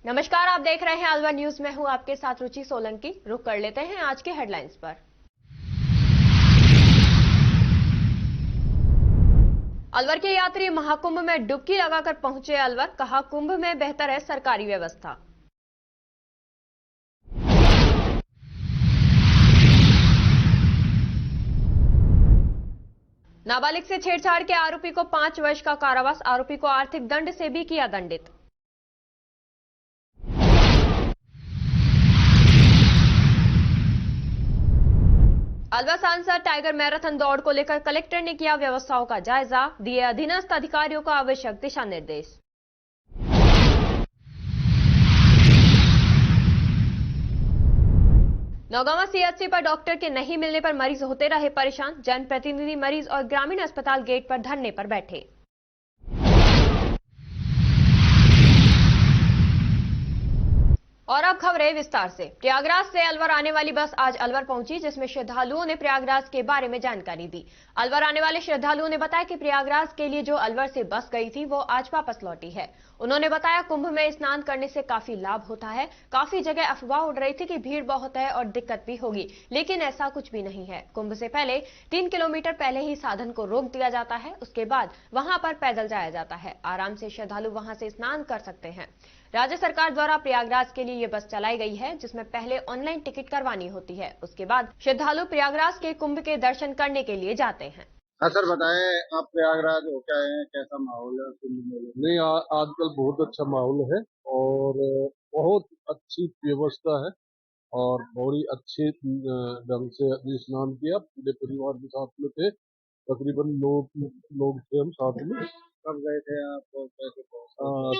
नमस्कार, आप देख रहे हैं अलवर न्यूज। में हूं आपके साथ रुचि सोलंकी। रुक कर लेते हैं आज के हेडलाइंस पर। अलवर के यात्री महाकुंभ में डुबकी लगाकर पहुंचे अलवर, कहा कुंभ में बेहतर है सरकारी व्यवस्था। नाबालिग से छेड़छाड़ के आरोपी को 5 वर्ष का कारावास, आरोपी को आर्थिक दंड से भी किया दंडित। अलवर सांसद टाइगर मैराथन दौड़ को लेकर कलेक्टर ने किया व्यवस्थाओं का जायजा, दिए अधीनस्थ अधिकारियों को आवश्यक दिशा निर्देश। नौगांवा सीएचसी पर डॉक्टर के नहीं मिलने पर मरीज होते रहे परेशान, जनप्रतिनिधि मरीज और ग्रामीण अस्पताल गेट पर धरने पर बैठे। और अब खबरें विस्तार से। प्रयागराज से अलवर आने वाली बस आज अलवर पहुंची, जिसमें श्रद्धालुओं ने प्रयागराज के बारे में जानकारी दी। अलवर आने वाले श्रद्धालुओं ने बताया कि प्रयागराज के लिए जो अलवर से बस गई थी वो आज वापस लौटी है। उन्होंने बताया कुंभ में स्नान करने से काफी लाभ होता है। काफी जगह अफवाह उड़ रही थी कि भीड़ बहुत है और दिक्कत भी होगी, लेकिन ऐसा कुछ भी नहीं है। कुंभ से पहले 3 किलोमीटर पहले ही साधन को रोक दिया जाता है, उसके बाद वहां पर पैदल जाया जाता है। आराम से श्रद्धालु वहां से स्नान कर सकते हैं। राज्य सरकार द्वारा प्रयागराज के लिए ये बस चलाई गई है, जिसमें पहले ऑनलाइन टिकट करवानी होती है, उसके बाद श्रद्धालु प्रयागराज के कुंभ के दर्शन करने के लिए जाते हैं। हाँ सर, बताएं आप प्रयागराज हो क्या है, कैसा माहौल है कुंभ मेले? नहीं, आजकल बहुत अच्छा माहौल है और बहुत अच्छी व्यवस्था है और बड़ी अच्छे ढंग से अभी स्नान किया। पूरे परिवार के साथ में थे, तकरीबन लोग थे हम साथ में। कब गए थे आप, कैसे पहुंचे?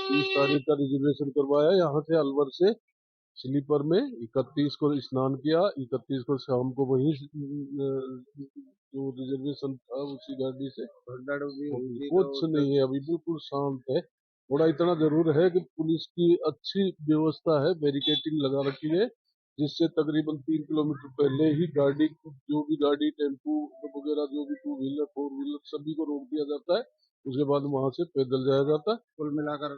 30 तारीख का रिजर्वेशन करवाया यहाँ से अलवर से स्लीपर में। 31 को स्नान किया, 31 को शाम को वहीं जो रिजर्वेशन था उसी गाड़ी से। कुछ नहीं है, अभी बिल्कुल शांत है। थोड़ा इतना जरूर है कि पुलिस की अच्छी व्यवस्था है, बैरिकेटिंग लगा रखी है, जिससे तकरीबन 3 किलोमीटर पहले ही गाड़ी, जो भी गाड़ी, टेम्पू वगैरह, जो भी 2 व्हीलर 4 व्हीलर, सभी को रोक दिया जाता है। उसके बाद वहां से पैदल जाया जाता है। कुल मिलाकर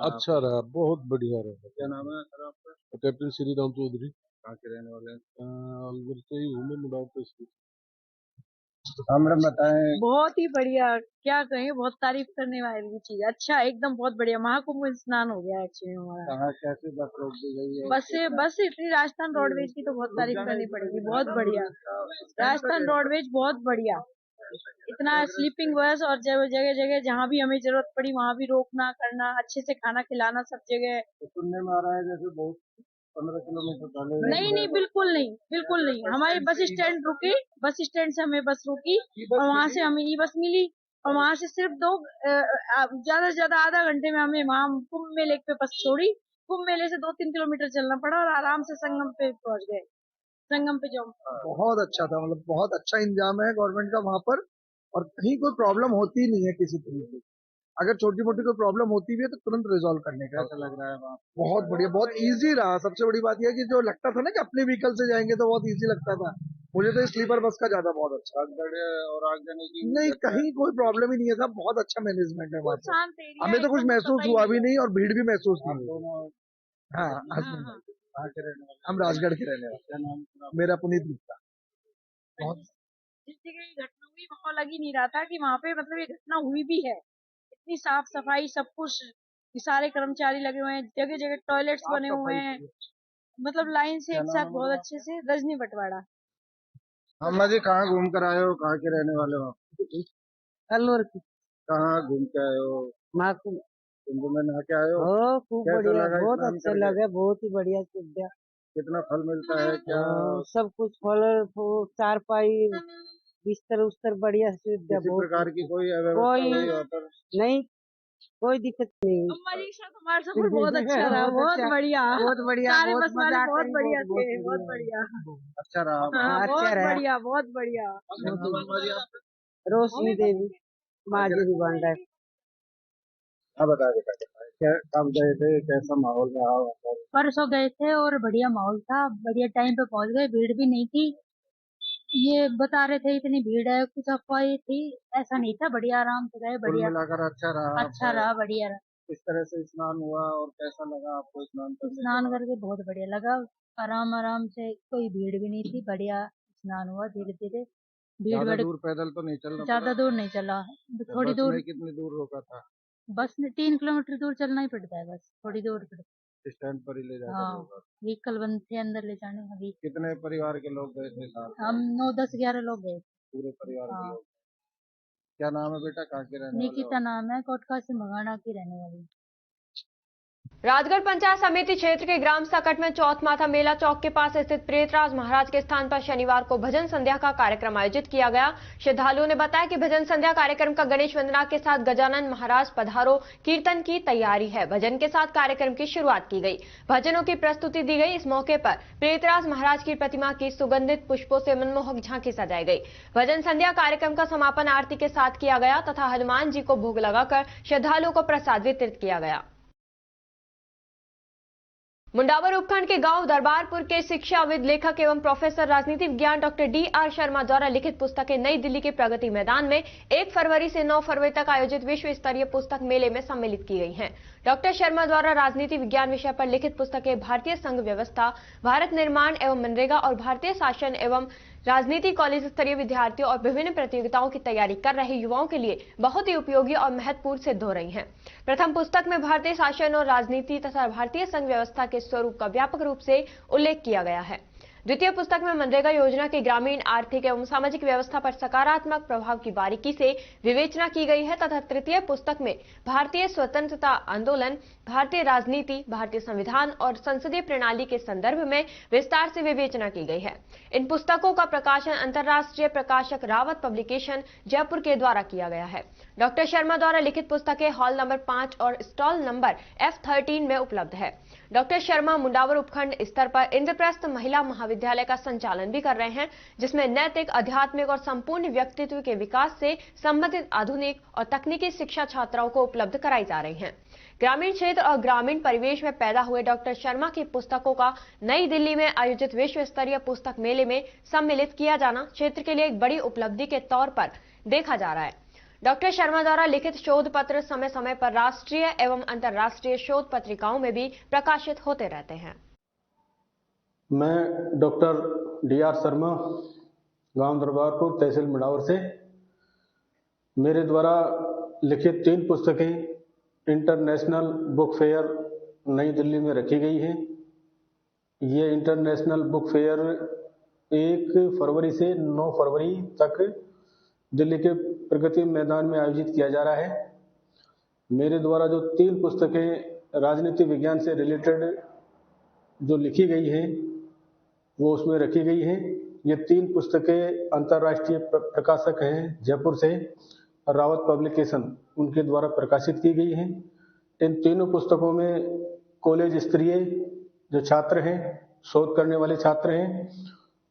अच्छा रहा, बहुत बढ़िया रहा। क्या नाम है सर आपका? कैप्टन श्री राम चौधरी। कहाँ के रहने वाले हैं? अलवर से ही हूँ मैं, मुड़ाव पे स्थित। हाँ मैडम बताएं। बहुत ही बढ़िया, क्या कहें, बहुत तारीफ करने वाली चीज। अच्छा, एकदम बहुत बढ़िया। महाकुंभ स्नान हो गया एक्चुअली हमारा। कहाँ कैसे बस रोक दी गई है? बस इतनी राजस्थान रोडवेज की तो बहुत तारीफ करनी पड़ेगी। बहुत बढ़िया राजस्थान रोडवेज, बहुत बढ़िया। इतना स्लीपिंग बस और जगह जगह जहाँ भी हमें जरूरत पड़ी वहाँ भी रोकना करना, अच्छे से खाना खिलाना सब जगह। तो सुनने में आ रहा है जैसे बहुत 15 किलोमीटर पहले। नहीं, बिल्कुल नहीं, बिल्कुल नहीं। हमारी बस स्टैंड रुकी, बस स्टैंड से हमें बस रुकी और वहाँ से हमें ई बस मिली और वहाँ से सिर्फ ज्यादा से ज्यादा आधा घंटे में हमें वहाँ कुंभ मेले पे बस छोड़ी। कुंभ मेले से 2-3 किलोमीटर चलना पड़ा और आराम से संगम पे पहुँच गए। संगम पे जाओ। बहुत अच्छा था, मतलब बहुत अच्छा इंतजाम है गवर्नमेंट का वहाँ पर, और कहीं कोई प्रॉब्लम होती नहीं है किसी तरीके की। अगर छोटी मोटी कोई प्रॉब्लम होती भी है तो तुरंत रिजॉल्व करने का। कैसा लग रहा है वहाँ? बहुत बढ़िया, बहुत इजी रहा। सबसे बड़ी बात यह है कि जो लगता था ना कि अपने व्हीकल से जाएंगे तो बहुत इजी लगता था, मुझे तो स्लीपर बस का ज्यादा बहुत अच्छा। और आग जाने की नहीं, कहीं कोई प्रॉब्लम ही नहीं है, सब बहुत अच्छा मैनेजमेंट है वहाँ पर। शांत एरिया, हमें तो कुछ एकदम महसूस सफाई हुआ भी है। नहीं और भीड़ भी महसूस नहीं हुई। दोनों हाँ, हाँ, हाँ। कहाँ के रहने वाले? हम राजगढ़ के रहने वाले। क्या नाम है? मेरा पुनीत गुप्ता। बहुत जिस जगह ये घटना हुई वहाँ लग ही नहीं रहा था कि वहाँ पे मतलब ये घटना हुई भी है। इतनी साफ सफाई, सब कुछ, सारे कर्मचारी लगे हुए हैं, जगह जगह टॉयलेट्स बने हुए हैं, मतलब लाइन से एक साथ बहुत अच्छे से। रजनी बटवाड़ा। अम्मा जी कहाँ घूम कर आए हो, कहाँ के रहने वाले हो? अलवर की कहाँ घूम के आए हो? महाकुंभ। कुंभ में नहा के आए हो? ओ खूब कैसा बढ़िया, लगा बहुत स्नान अच्छा करके? लगा, बहुत ही बढ़िया सुविधा। कितना फल मिलता है क्या? सब कुछ फल चारपाई बिस्तर उस्तर बढ़िया सुविधा। किसी बहुत प्रकार की कोई अव्यवस्था कोई हुई वहाँ पर? नहीं, कोई दिक्कत नहीं। अम्मा जी के साथ हमारा सफर बहुत अच्छा रहा, बहुत बढ़िया, बहुत बढ़िया, सारे बहुत बस वाले मजा बहुत करी, बढ़िया थे, बहुत बहुत बढ़िया। अच्छा रहा। हाँ, अच्छा बहुत रहा। बढ़िया, बहुत बढ़िया। रोशनी देवी माजरी बांडा। हाँ बता बेटा, क्या कब गए थे, कैसा माहौल रहा वहाँ पर? परसों गए थे और बढ़िया माहौल था, बढ़िया टाइम पे पहुंच गए, भीड़ भी नहीं थी। ये बता रहे थे इतनी भीड़ है, कुछ अफवाह थी, ऐसा नहीं था, बढ़िया आराम से गए, कुल बढ़िया मिलाकर अच्छा रहा। अच्छा रहा, बढ़िया रहा। किस तरह से स्नान हुआ और कैसा लगा आपको स्नान करने के स्नान बाद? करके बहुत बढ़िया लगा। आराम आराम से, कोई भीड़ भी नहीं थी, बढ़िया स्नान हुआ धीरे धीरे। भीड़ ज्यादा बड़ दूर पैदल तो नहीं चलना ज्यादा पड़ा? दूर नहीं चला, थोड़ी बस दूर। में कितनी दूर रोका था? बस में 3 किलोमीटर दूर चलना ही पड़ता है, बस थोड़ी दूर पड़ता स्टैंड पर ही ले है। जाकर हाँ, रोका? व्हीकल बंद थे अंदर ले जाने अभी। कितने परिवार के लोग गए थे साथ? हम 9, 10, 11 लोग गए। पूरे परिवार के हाँ। लोग? क्या नाम है बेटा, कहाँ के रहने वाले हो? निकिता नाम है, कोटका से मगाना की रहने वाली। राजगढ़ पंचायत समिति क्षेत्र के ग्राम सकट में चौथ माथा मेला चौक के पास स्थित प्रेतराज महाराज के स्थान पर शनिवार को भजन संध्या का कार्यक्रम आयोजित किया गया। श्रद्धालुओं ने बताया कि भजन संध्या कार्यक्रम का गणेश वंदना के साथ गजानन महाराज पधारो कीर्तन की तैयारी है। भजन के साथ कार्यक्रम की शुरुआत की गई, भजनों की प्रस्तुति दी गई। इस मौके पर प्रेतराज महाराज की प्रतिमा की सुगंधित पुष्पों से मनमोहक झांकी सजाई गई। भजन संध्या कार्यक्रम का समापन आरती के साथ किया गया तथा हनुमान जी को भोग लगाकर श्रद्धालुओं को प्रसाद वितरित किया गया। मुंडावर उपखंड के गांव दरबारपुर के शिक्षाविद, लेखक एवं प्रोफेसर राजनीति विज्ञान डॉक्टर D.R. शर्मा द्वारा लिखित पुस्तकें नई दिल्ली के प्रगति मैदान में 1 फरवरी से 9 फरवरी तक आयोजित विश्व स्तरीय पुस्तक मेले में सम्मिलित की गई हैं। डॉक्टर शर्मा द्वारा राजनीति विज्ञान विषय पर लिखित पुस्तकें भारतीय संघ व्यवस्था, भारत निर्माण एवं मनरेगा और भारतीय शासन एवं राजनीति कॉलेज स्तरीय विद्यार्थियों और विभिन्न प्रतियोगिताओं की तैयारी कर रहे युवाओं के लिए बहुत ही उपयोगी और महत्वपूर्ण सिद्ध हो रही हैं। प्रथम पुस्तक में भारतीय शासन और राजनीति तथा भारतीय संघ व्यवस्था के स्वरूप का व्यापक रूप से उल्लेख किया गया है। द्वितीय पुस्तक में मनरेगा योजना के ग्रामीण आर्थिक एवं सामाजिक व्यवस्था पर सकारात्मक प्रभाव की बारीकी से विवेचना की गई है तथा तृतीय पुस्तक में भारतीय स्वतंत्रता आंदोलन, भारतीय राजनीति, भारतीय संविधान और संसदीय प्रणाली के संदर्भ में विस्तार से विवेचना की गई है। इन पुस्तकों का प्रकाशन अंतर्राष्ट्रीय प्रकाशक रावत पब्लिकेशन जयपुर के द्वारा किया गया है। डॉक्टर शर्मा द्वारा लिखित पुस्तकें हॉल नंबर 5 और स्टॉल नंबर F13 में उपलब्ध है। डॉक्टर शर्मा मुंडावर उपखंड स्तर पर इंद्रप्रस्थ महिला महाविद्यालय का संचालन भी कर रहे हैं, जिसमें नैतिक, आध्यात्मिक और संपूर्ण व्यक्तित्व के विकास से संबंधित आधुनिक और तकनीकी शिक्षा छात्राओं को उपलब्ध कराई जा रही है। ग्रामीण क्षेत्र और ग्रामीण परिवेश में पैदा हुए डॉक्टर शर्मा की पुस्तकों का नई दिल्ली में आयोजित विश्व स्तरीय पुस्तक मेले में सम्मिलित किया जाना क्षेत्र के लिए एक बड़ी उपलब्धि के तौर पर देखा जा रहा है। डॉक्टर शर्मा द्वारा लिखित शोध पत्र समय समय पर राष्ट्रीय एवं अंतर्राष्ट्रीय शोध पत्रिकाओं में भी प्रकाशित होते रहते हैं। मैं डॉक्टर D.R. शर्मा, गांव दरबारपुर, तहसील मुंडावर से, मेरे द्वारा लिखित 3 पुस्तकें इंटरनेशनल बुक फेयर नई दिल्ली में रखी गई हैं। ये इंटरनेशनल बुक फेयर 1 फरवरी से 9 फरवरी तक दिल्ली के प्रगति मैदान में आयोजित किया जा रहा है। मेरे द्वारा जो 3 पुस्तकें राजनीति विज्ञान से रिलेटेड जो लिखी गई हैं वो उसमें रखी गई हैं। ये 3 पुस्तकें अंतर्राष्ट्रीय प्रकाशक हैं जयपुर से, रावत पब्लिकेशन, उनके द्वारा प्रकाशित की गई हैं। इन तीनों पुस्तकों में कॉलेज स्तरीय जो छात्र हैं, शोध करने वाले छात्र हैं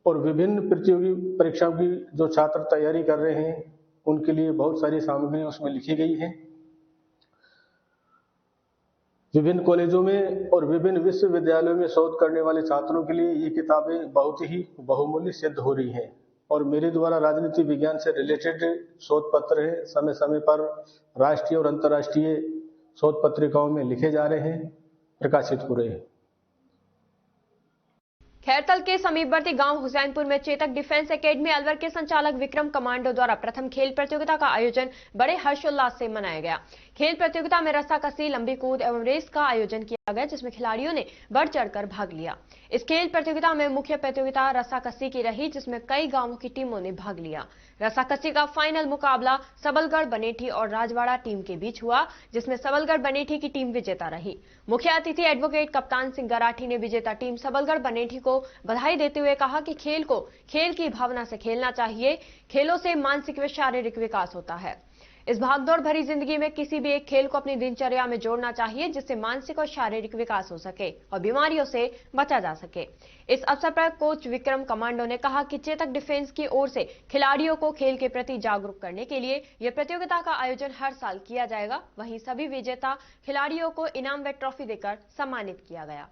और विभिन्न प्रतियोगी परीक्षाओं की जो छात्र तैयारी कर रहे हैं उनके लिए बहुत सारी सामग्री उसमें लिखी गई है। विभिन्न कॉलेजों में और विभिन्न विश्वविद्यालयों में शोध करने वाले छात्रों के लिए ये किताबें बहुत ही बहुमूल्य सिद्ध हो रही हैं और मेरे द्वारा राजनीति विज्ञान से रिलेटेड शोध पत्र हैं, समय समय पर राष्ट्रीय और अंतर्राष्ट्रीय शोध पत्रिकाओं में लिखे जा रहे हैं, प्रकाशित हो रहे हैं। खैरतल के समीपवर्ती गांव हुसैनपुर में चेतक डिफेंस एकेडमी अलवर के संचालक विक्रम कमांडो द्वारा प्रथम खेल प्रतियोगिता का आयोजन बड़े हर्षोल्लास से मनाया गया। खेल प्रतियोगिता में रस्साकसी, लंबी कूद एवं रेस का आयोजन किया गया, जिसमें खिलाड़ियों ने बढ़ चढ़कर भाग लिया। इस खेल प्रतियोगिता में मुख्य प्रतियोगिता रस्साकसी की रही, जिसमें कई गांवों की टीमों ने भाग लिया। रस्साकसी का फाइनल मुकाबला सबलगढ़ बनेठी और राजवाड़ा टीम के बीच हुआ, जिसमें सबलगढ़ बनेठी की टीम विजेता रही। मुख्य अतिथि एडवोकेट कप्तान सिंह गराठी ने विजेता टीम सबलगढ़ बनेठी को बधाई देते हुए कहा कि खेल को खेल की भावना से खेलना चाहिए। खेलों से मानसिक व शारीरिक विकास होता है। इस भागदौड़ भरी जिंदगी में किसी भी एक खेल को अपनी दिनचर्या में जोड़ना चाहिए, जिससे मानसिक और शारीरिक विकास हो सके और बीमारियों से बचा जा सके। इस अवसर पर कोच विक्रम कमांडो ने कहा कि चेतक डिफेंस की ओर से खिलाड़ियों को खेल के प्रति जागरूक करने के लिए यह प्रतियोगिता का आयोजन हर साल किया जाएगा। वहीं सभी विजेता खिलाड़ियों को इनाम व ट्रॉफी देकर सम्मानित किया गया।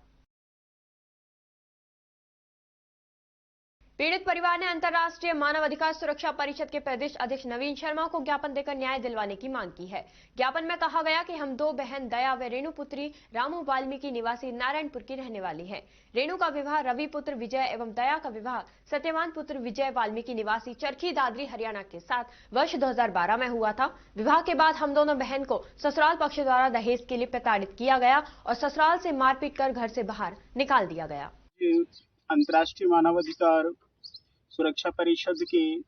पीड़ित परिवार ने अंतर्राष्ट्रीय मानव अधिकार सुरक्षा परिषद के प्रदेश अध्यक्ष नवीन शर्मा को ज्ञापन देकर न्याय दिलवाने की मांग की है। ज्ञापन में कहा गया कि हम दो बहन दया व रेणु पुत्री रामू वाल्मीकि निवासी नारायणपुर की रहने वाली हैं। रेणु का विवाह रवि पुत्र विजय एवं दया का विवाह सत्यवान पुत्र विजय वाल्मीकि निवासी चरखी दादरी हरियाणा के साथ वर्ष 2012 में हुआ था। विवाह के बाद हम दोनों बहन को ससुराल पक्ष द्वारा दहेज के लिए प्रताड़ित किया गया और ससुराल से मारपीट कर घर से बाहर निकाल दिया गया। अंतर्राष्ट्रीय मानवाधिकार सुरक्षा परिषद के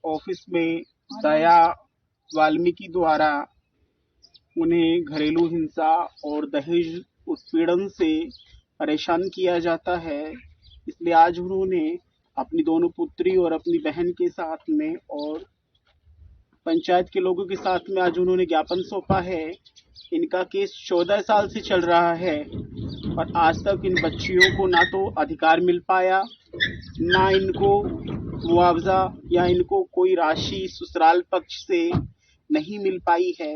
ऑफिस में दया वाल्मीकि द्वारा उन्हें घरेलू हिंसा और दहेज उत्पीड़न से परेशान किया जाता है। इसलिए आज उन्होंने अपनी दोनों पुत्री और अपनी बहन के साथ में और पंचायत के लोगों के साथ में आज उन्होंने ज्ञापन सौंपा है। इनका केस 14 साल से चल रहा है और आज तक इन बच्चियों को ना तो अधिकार मिल पाया, ना इनको मुआवजा या इनको कोई राशि ससुराल पक्ष से नहीं मिल पाई है।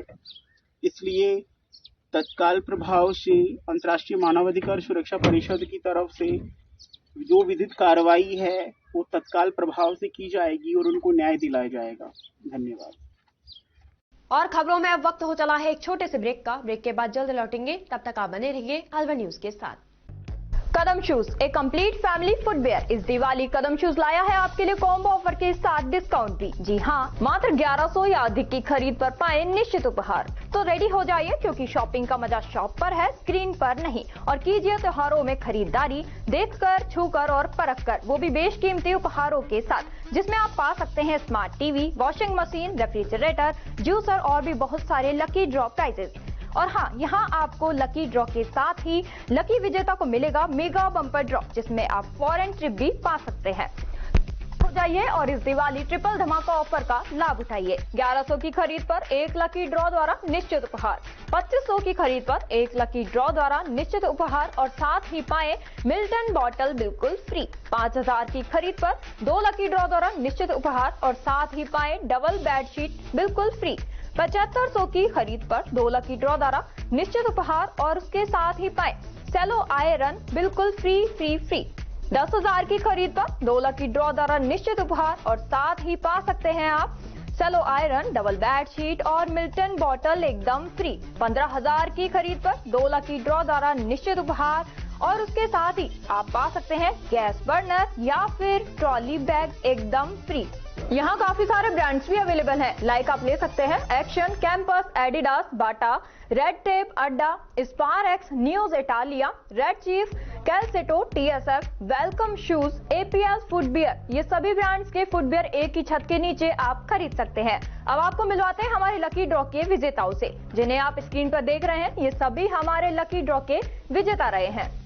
इसलिए तत्काल प्रभाव से अंतर्राष्ट्रीय मानवाधिकार सुरक्षा परिषद की तरफ से जो विधिक कार्रवाई है वो तत्काल प्रभाव से की जाएगी और उनको न्याय दिलाया जाएगा। धन्यवाद। और खबरों में अब वक्त हो चला है एक छोटे से ब्रेक का। ब्रेक के बाद जल्द लौटेंगे, तब तक आप बने रहिए अलवर न्यूज के साथ। कदम शूज, एक कंप्लीट फैमिली फुटवेयर। इस दिवाली कदम शूज लाया है आपके लिए कॉम्बो ऑफर के साथ डिस्काउंट भी। जी हाँ, मात्र 1100 या अधिक की खरीद पर पाएं निश्चित उपहार। तो रेडी हो जाइए, क्योंकि शॉपिंग का मजा शॉप पर है, स्क्रीन पर नहीं। और कीजिए त्योहारों में खरीदारी देखकर, छूकर और परखकर, वो भी बेशकीमती उपहारों के साथ, जिसमें आप पा सकते हैं smart TV, washing machine, refrigerator, juicer और भी बहुत सारे लकी ड्रॉ प्राइजेस। और हाँ, यहाँ आपको लकी ड्रॉ के साथ ही लकी विजेता को मिलेगा मेगा बम्पर ड्रॉ, जिसमें आप फॉरेन ट्रिप भी पा सकते हैं। हो जाइए और इस दिवाली ट्रिपल धमाका ऑफर का लाभ उठाइए। 1100 की खरीद पर एक लकी ड्रॉ द्वारा निश्चित उपहार, 2500 की खरीद पर एक लकी ड्रॉ द्वारा निश्चित उपहार और साथ ही पाए मिल्टन बॉटल बिल्कुल फ्री। 5000 की खरीद पर 2 लकी ड्रॉ द्वारा निश्चित उपहार और साथ ही पाए डबल बेडशीट बिल्कुल फ्री। 7500 की खरीद पर 2 लकी ड्रॉ द्वारा निश्चित उपहार और उसके साथ ही पाए सेलो आयरन बिल्कुल फ्री। 10,000 की खरीद पर 2 लकी ड्रॉ द्वारा निश्चित उपहार और साथ ही पा सकते हैं आप सेलो आयरन, डबल बेडशीट और मिल्टन बॉटल एकदम फ्री। 15,000 की खरीद पर 2 लकी ड्रॉ द्वारा निश्चित उपहार और उसके साथ ही आप पा सकते हैं गैस बर्नर या फिर ट्रॉली बैग एकदम फ्री। यहाँ काफी सारे ब्रांड्स भी अवेलेबल हैं, लाइक आप ले सकते हैं Action, Campus, Adidas, Bata, Red Tape, Adda, Sparx, न्यूज इटालिया, Red Chief, Calcetto, TSF, Welcome shoes, APL footwear. ये सभी ब्रांड्स के फुटवियर एक ही छत के नीचे आप खरीद सकते हैं। अब आपको मिलवाते हैं हमारे लकी ड्रॉ के विजेताओं से, जिन्हें आप स्क्रीन पर देख रहे हैं। ये सभी हमारे लकी ड्रॉ के विजेता रहे हैं।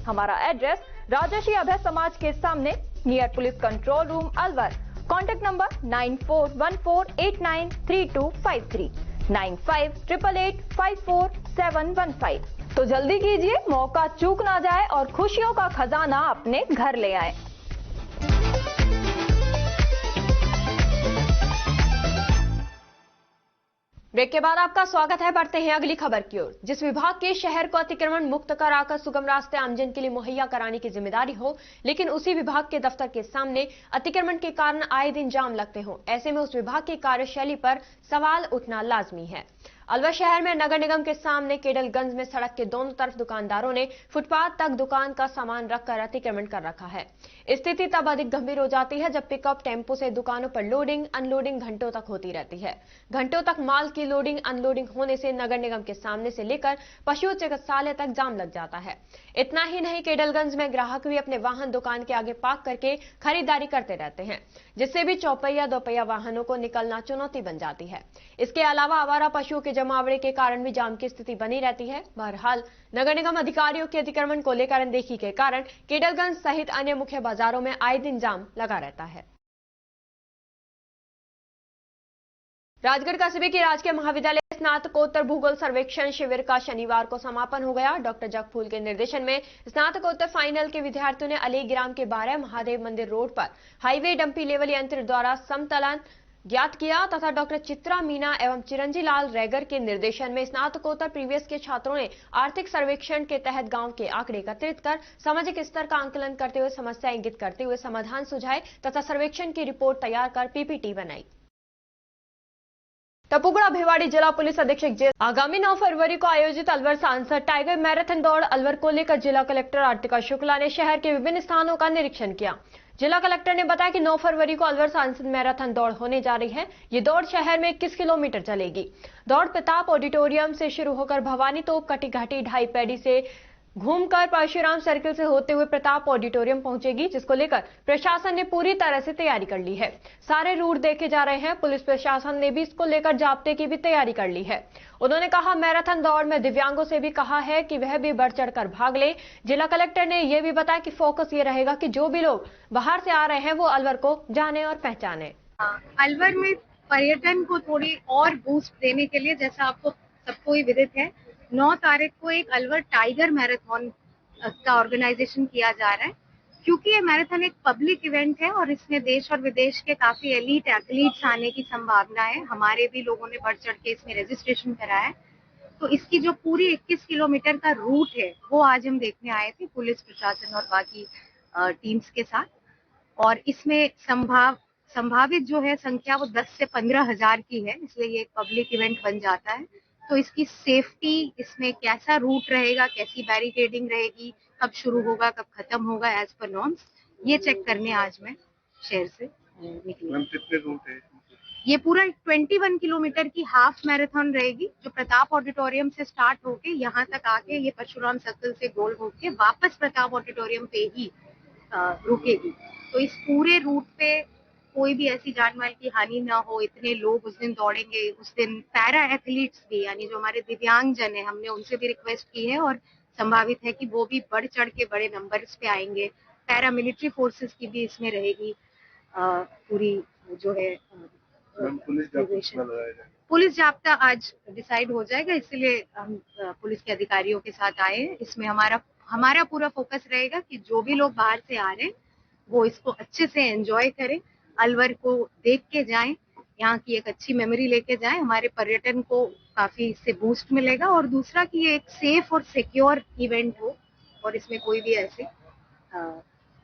हमारा एड्रेस राजर्षि अभय समाज के सामने, near police control room, Alwar. Contact number 9414893253, 9588854715। तो जल्दी कीजिए, मौका चूक ना जाए और खुशियों का खजाना अपने घर ले आए। ब्रेक के बाद आपका स्वागत है। बढ़ते हैं अगली खबर की ओर। जिस विभाग के शहर को अतिक्रमण मुक्त कराकर सुगम रास्ते आमजन के लिए मुहैया कराने की जिम्मेदारी हो, लेकिन उसी विभाग के दफ्तर के सामने अतिक्रमण के कारण आए दिन जाम लगते हो, ऐसे में उस विभाग की कार्यशैली पर सवाल उठना लाजमी है। अलवर शहर में नगर निगम के सामने केडलगंज में सड़क के दोनों तरफ दुकानदारों ने फुटपाथ तक दुकान का सामान रखकर अतिक्रमण कर रखा है। स्थिति तब अधिक गंभीर हो जाती है जब पिकअप टेम्पो से दुकानों पर लोडिंग अनलोडिंग घंटों तक होती रहती है। घंटों तक माल की लोडिंग अनलोडिंग होने से नगर निगम के सामने से लेकर पशु चिकित्सालय तक जाम लग जाता है। इतना ही नहीं, केडलगंज में ग्राहक भी अपने वाहन दुकान के आगे पार्क करके खरीदारी करते रहते हैं, जिससे भी चौपहिया दोपहिया वाहनों को निकलना चुनौती बन जाती है। इसके अलावा आवारा पशुओं के जमावड़े के कारण भी जाम की स्थिति बनी रहती है। बहरहाल नगर निगम अधिकारियों के अतिक्रमण को लेकर अनदेखी के कारण केडलगंज सहित अन्य मुख्य बाजारों में आए दिन जाम लगा रहता है। राजगढ़ कस्बे की राजकीय महाविद्यालय स्नातकोत्तर भूगोल सर्वेक्षण शिविर का शनिवार को समापन हो गया। डॉक्टर जगफूल के निर्देशन में स्नातकोत्तर फाइनल के विद्यार्थियों ने अलीग्राम के 12 महादेव मंदिर रोड पर हाईवे डंपी लेवल यंत्र द्वारा समतलन ज्ञात किया तथा डॉक्टर चित्रा मीना एवं चिरंजी लाल रैगर के निर्देशन में स्नातकोत्तर प्रीवियस के छात्रों ने आर्थिक सर्वेक्षण के तहत गांव के आंकड़े एकत्रित कर सामाजिक स्तर का आंकलन करते हुए समस्या इंगित करते हुए समाधान सुझाए तथा सर्वेक्षण की रिपोर्ट तैयार कर पीपीटी बनाई। टपुगड़ा भिवाड़ी जिला पुलिस अधीक्षक जेल आगामी 9 फरवरी को आयोजित अलवर सांसद टाइगर मैराथन दौड़ अलवर को लेकर जिला कलेक्टर आर्तिका शुक्ला ने शहर के विभिन्न स्थानों का निरीक्षण किया। जिला कलेक्टर ने बताया कि 9 फरवरी को अलवर सांसद मैराथन दौड़ होने जा रही है। ये दौड़ शहर में 21 किलोमीटर चलेगी। दौड़ प्रताप ऑडिटोरियम से शुरू होकर भवानी तोप कटी घाटी ढाई पैड़ी से घूमकर परशुराम सर्किल से होते हुए प्रताप ऑडिटोरियम पहुंचेगी, जिसको लेकर प्रशासन ने पूरी तरह से तैयारी कर ली है। सारे रूट देखे जा रहे हैं। पुलिस प्रशासन ने भी इसको लेकर जाब्ते की भी तैयारी कर ली है। उन्होंने कहा मैराथन दौड़ में दिव्यांगों से भी कहा है कि वह भी बढ़ चढ़कर भाग ले। जिला कलेक्टर ने यह भी बताया कि फोकस ये रहेगा कि जो भी लोग बाहर से आ रहे हैं वो अलवर को जाने और पहचाने। अलवर में पर्यटन को थोड़ी और बूस्ट देने के लिए, जैसा आपको सबको ही विदित है, 9 तारीख को एक अलवर टाइगर मैराथन का ऑर्गेनाइजेशन किया जा रहा है। क्योंकि ये मैराथन एक पब्लिक इवेंट है और इसमें देश और विदेश के काफी एलीट एथलीट्स आने की संभावना है। हमारे भी लोगों ने बढ़ चढ़ के इसमें रजिस्ट्रेशन कराया है। तो इसकी जो पूरी 21 किलोमीटर का रूट है वो आज हम देखने आए थे पुलिस प्रशासन और बाकी टीम्स के साथ। और इसमें संभावित जो है संख्या वो 10 से 15 हजार की है, इसलिए ये एक पब्लिक इवेंट बन जाता है। तो इसकी सेफ्टी, इसमें कैसा रूट रहेगा, कैसी बैरिकेडिंग रहेगी, कब शुरू होगा कब खत्म होगा एज पर नॉर्म्स, ये चेक करने आज मैं शहर से निकली। कितने रूट है? ये पूरा 21 किलोमीटर की हाफ मैराथन रहेगी, जो प्रताप ऑडिटोरियम से स्टार्ट होके यहाँ तक आके ये परशुराम सर्कल से गोल होके वापस प्रताप ऑडिटोरियम पे ही रुकेगी। तो इस पूरे रूट पे कोई भी ऐसी जान माल की हानि ना हो। इतने लोग उस दिन दौड़ेंगे। उस दिन पैरा एथलीट्स भी, यानी जो हमारे दिव्यांग जन है, हमने उनसे भी रिक्वेस्ट की है और संभावित है कि वो भी बढ़ चढ़ के बड़े नंबर्स पे आएंगे। पैरा मिलिट्री फोर्सेस की भी इसमें रहेगी पूरी जो है पुलिस जाब्ता आज डिसाइड हो जाएगा, इसलिए हम पुलिस के अधिकारियों के साथ आए हैं। इसमें हमारा पूरा फोकस रहेगा कि जो भी लोग बाहर से आ रहे हैं वो इसको अच्छे से एंजॉय करें, अलवर को देख के जाएं, यहाँ की एक अच्छी मेमोरी लेके जाएं। हमारे पर्यटन को काफी इससे बूस्ट मिलेगा और दूसरा कि ये एक सेफ और सिक्योर इवेंट हो और इसमें कोई भी ऐसे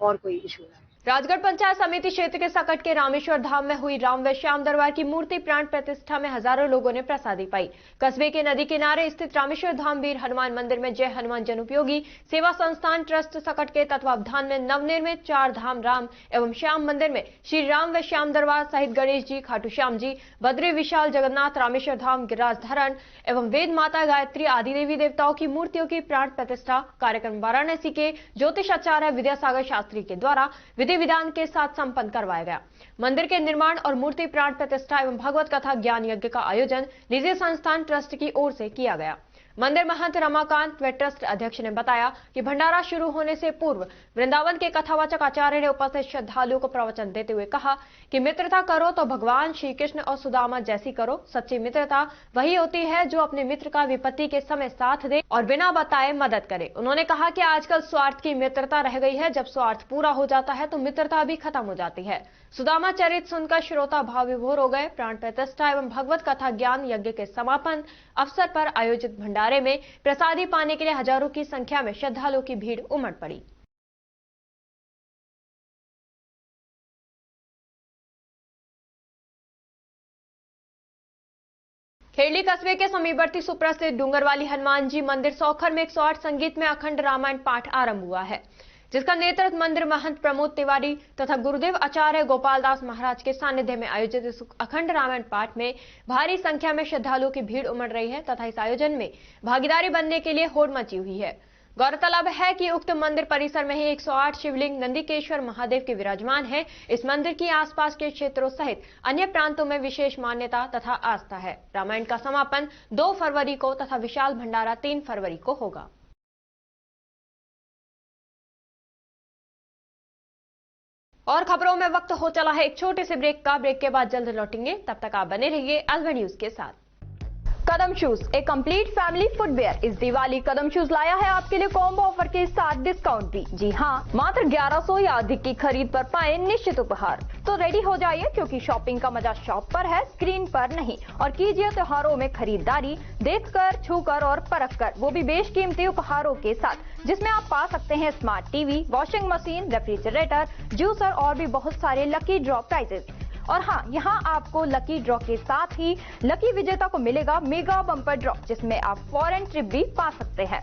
और कोई इशू ना। राजगढ़ पंचायत समिति क्षेत्र के सकट के रामेश्वर धाम में हुई राम व श्याम दरबार की मूर्ति प्राण प्रतिष्ठा में हजारों लोगों ने प्रसादी पाई। कस्बे के नदी किनारे स्थित रामेश्वर धाम वीर हनुमान मंदिर में जय हनुमान जनउपयोगी सेवा संस्थान ट्रस्ट सकट के तत्वावधान में नवनिर्मित 4 धाम राम एवं श्याम मंदिर में श्री राम व श्याम दरबार सहित गणेश जी, खाटू श्याम जी, बद्री विशाल जगन्नाथ, रामेश्वर धाम गिरिराज धरण एवं वेद माता गायत्री आदि देवी देवताओं की मूर्तियों की प्राण प्रतिष्ठा कार्यक्रम वाराणसी के ज्योतिष आचार्य विद्यासागर शास्त्री के द्वारा विधान के साथ संपन्न करवाया गया। मंदिर के निर्माण और मूर्ति प्राण प्रतिष्ठा एवं भगवत कथा ज्ञान यज्ञ का आयोजन निजी संस्थान ट्रस्ट की ओर से किया गया। मंदिर महंत रमाकांत व ट्रस्ट अध्यक्ष ने बताया कि भंडारा शुरू होने से पूर्व वृंदावन के कथावाचक आचार्य ने उपस्थित श्रद्धालुओं को प्रवचन देते हुए कहा कि मित्रता करो तो भगवान श्री कृष्ण और सुदामा जैसी करो। सच्ची मित्रता वही होती है जो अपने मित्र का विपत्ति के समय साथ दे और बिना बताए मदद करे। उन्होंने कहा कि आजकल स्वार्थ की मित्रता रह गई है। जब स्वार्थ पूरा हो जाता है तो मित्रता भी खत्म हो जाती है। सुदामा चरित सुनकर श्रोता भाव विभोर हो गए। प्राण प्रतिष्ठा एवं भगवत कथा ज्ञान यज्ञ के समापन अवसर पर आयोजित भंडारे में प्रसादी पाने के लिए हजारों की संख्या में श्रद्धालुओं की भीड़ उमड़ पड़ी। खेड़ली कस्बे के समीपवर्ती सुप्रसिद्ध डूंगरवाली हनुमान जी मंदिर सौखर में 108 संगीत में अखंड रामायण पाठ आरंभ हुआ है, जिसका नेतृत्व मंदिर महंत प्रमोद तिवारी तथा गुरुदेव आचार्य गोपाल दास महाराज के सानिध्य में आयोजित इस अखंड रामायण पाठ में भारी संख्या में श्रद्धालुओं की भीड़ उमड़ रही है तथा इस आयोजन में भागीदारी बनने के लिए होड़ मची हुई है। गौरतलब है कि उक्त मंदिर परिसर में ही 108 शिवलिंग नंदिकेश्वर महादेव के विराजमान है। इस मंदिर की आसपास के क्षेत्रों सहित अन्य प्रांतों में विशेष मान्यता तथा आस्था है। रामायण का समापन 2 फरवरी को तथा विशाल भंडारा 3 फरवरी को होगा। और खबरों में वक्त हो चला है एक छोटे से ब्रेक का। ब्रेक के बाद जल्द लौटेंगे, तब तक आप बने रहिए अलवर न्यूज के साथ। कदम शूज, एक कंप्लीट फैमिली फुटवेयर। इस दिवाली कदम शूज लाया है आपके लिए कॉम्बो ऑफर के साथ डिस्काउंट भी। जी हाँ, मात्र 1100 या अधिक की खरीद पर पाएं निश्चित उपहार। तो रेडी हो जाइए, क्योंकि शॉपिंग का मजा शॉप पर है, स्क्रीन पर नहीं। और कीजिए त्योहारों में खरीदारी देखकर, छूकर और परखकर, वो भी बेशकीमती उपहारों के साथ, जिसमें आप पा सकते हैं smart TV, washing machine, refrigerator, juicer और भी बहुत सारे लकी ड्रॉ प्राइजेस। और हाँ, यहाँ आपको लकी ड्रॉ के साथ ही लकी विजेता को मिलेगा मेगा बम्पर ड्रॉ, जिसमें आप फॉरेन ट्रिप भी पा सकते हैं।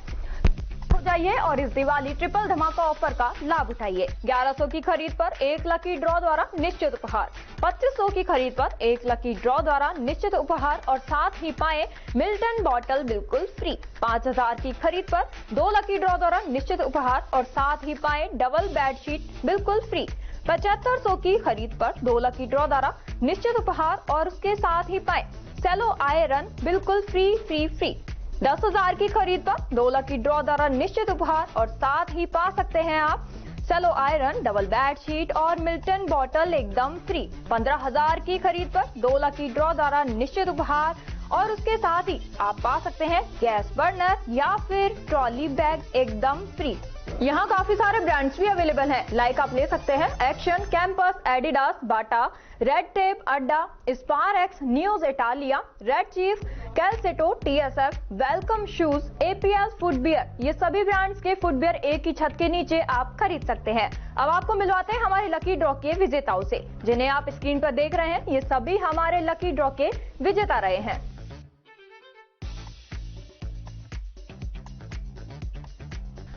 हो जाइए और इस दिवाली ट्रिपल धमाका ऑफर का लाभ उठाइए। 1100 की खरीद पर एक लकी ड्रॉ द्वारा निश्चित उपहार, 2500 की खरीद पर एक लकी ड्रॉ द्वारा निश्चित उपहार और साथ ही पाए मिल्टन बॉटल बिल्कुल फ्री। 5000 की खरीद पर 2 लकी ड्रॉ द्वारा निश्चित उपहार और साथ ही पाए डबल बेडशीट बिल्कुल फ्री। 7500 की खरीद पर 2 लकी ड्रॉ द्वारा निश्चित उपहार और उसके साथ ही पाए सेलो आयरन बिल्कुल फ्री फ्री फ्री। 10,000 की खरीद पर 2 लकी ड्रॉ द्वारा निश्चित उपहार और साथ ही पा सकते हैं आप सेलो आयरन, डबल बेडशीट और मिल्टन बॉटल एकदम फ्री। 15,000 की खरीद पर 2 लकी ड्रॉ द्वारा निश्चित उपहार और उसके साथ ही आप पा सकते हैं गैस बर्नर या फिर ट्रॉली बैग एकदम फ्री। यहाँ काफी सारे ब्रांड्स भी अवेलेबल हैं, लाइक आप ले सकते हैं Action, Campus, Adidas, Bata, Red Tape, Adda, Sparx, न्यूज इटालिया, Red Chief, Calcetto, TSF, Welcome shoes, APL footwear. ये सभी ब्रांड्स के फुटवियर एक ही छत के नीचे आप खरीद सकते हैं। अब आपको मिलवाते हैं हमारे लकी ड्रॉ के विजेताओं से, जिन्हें आप स्क्रीन पर देख रहे हैं। ये सभी हमारे लकी ड्रॉ के विजेता रहे हैं।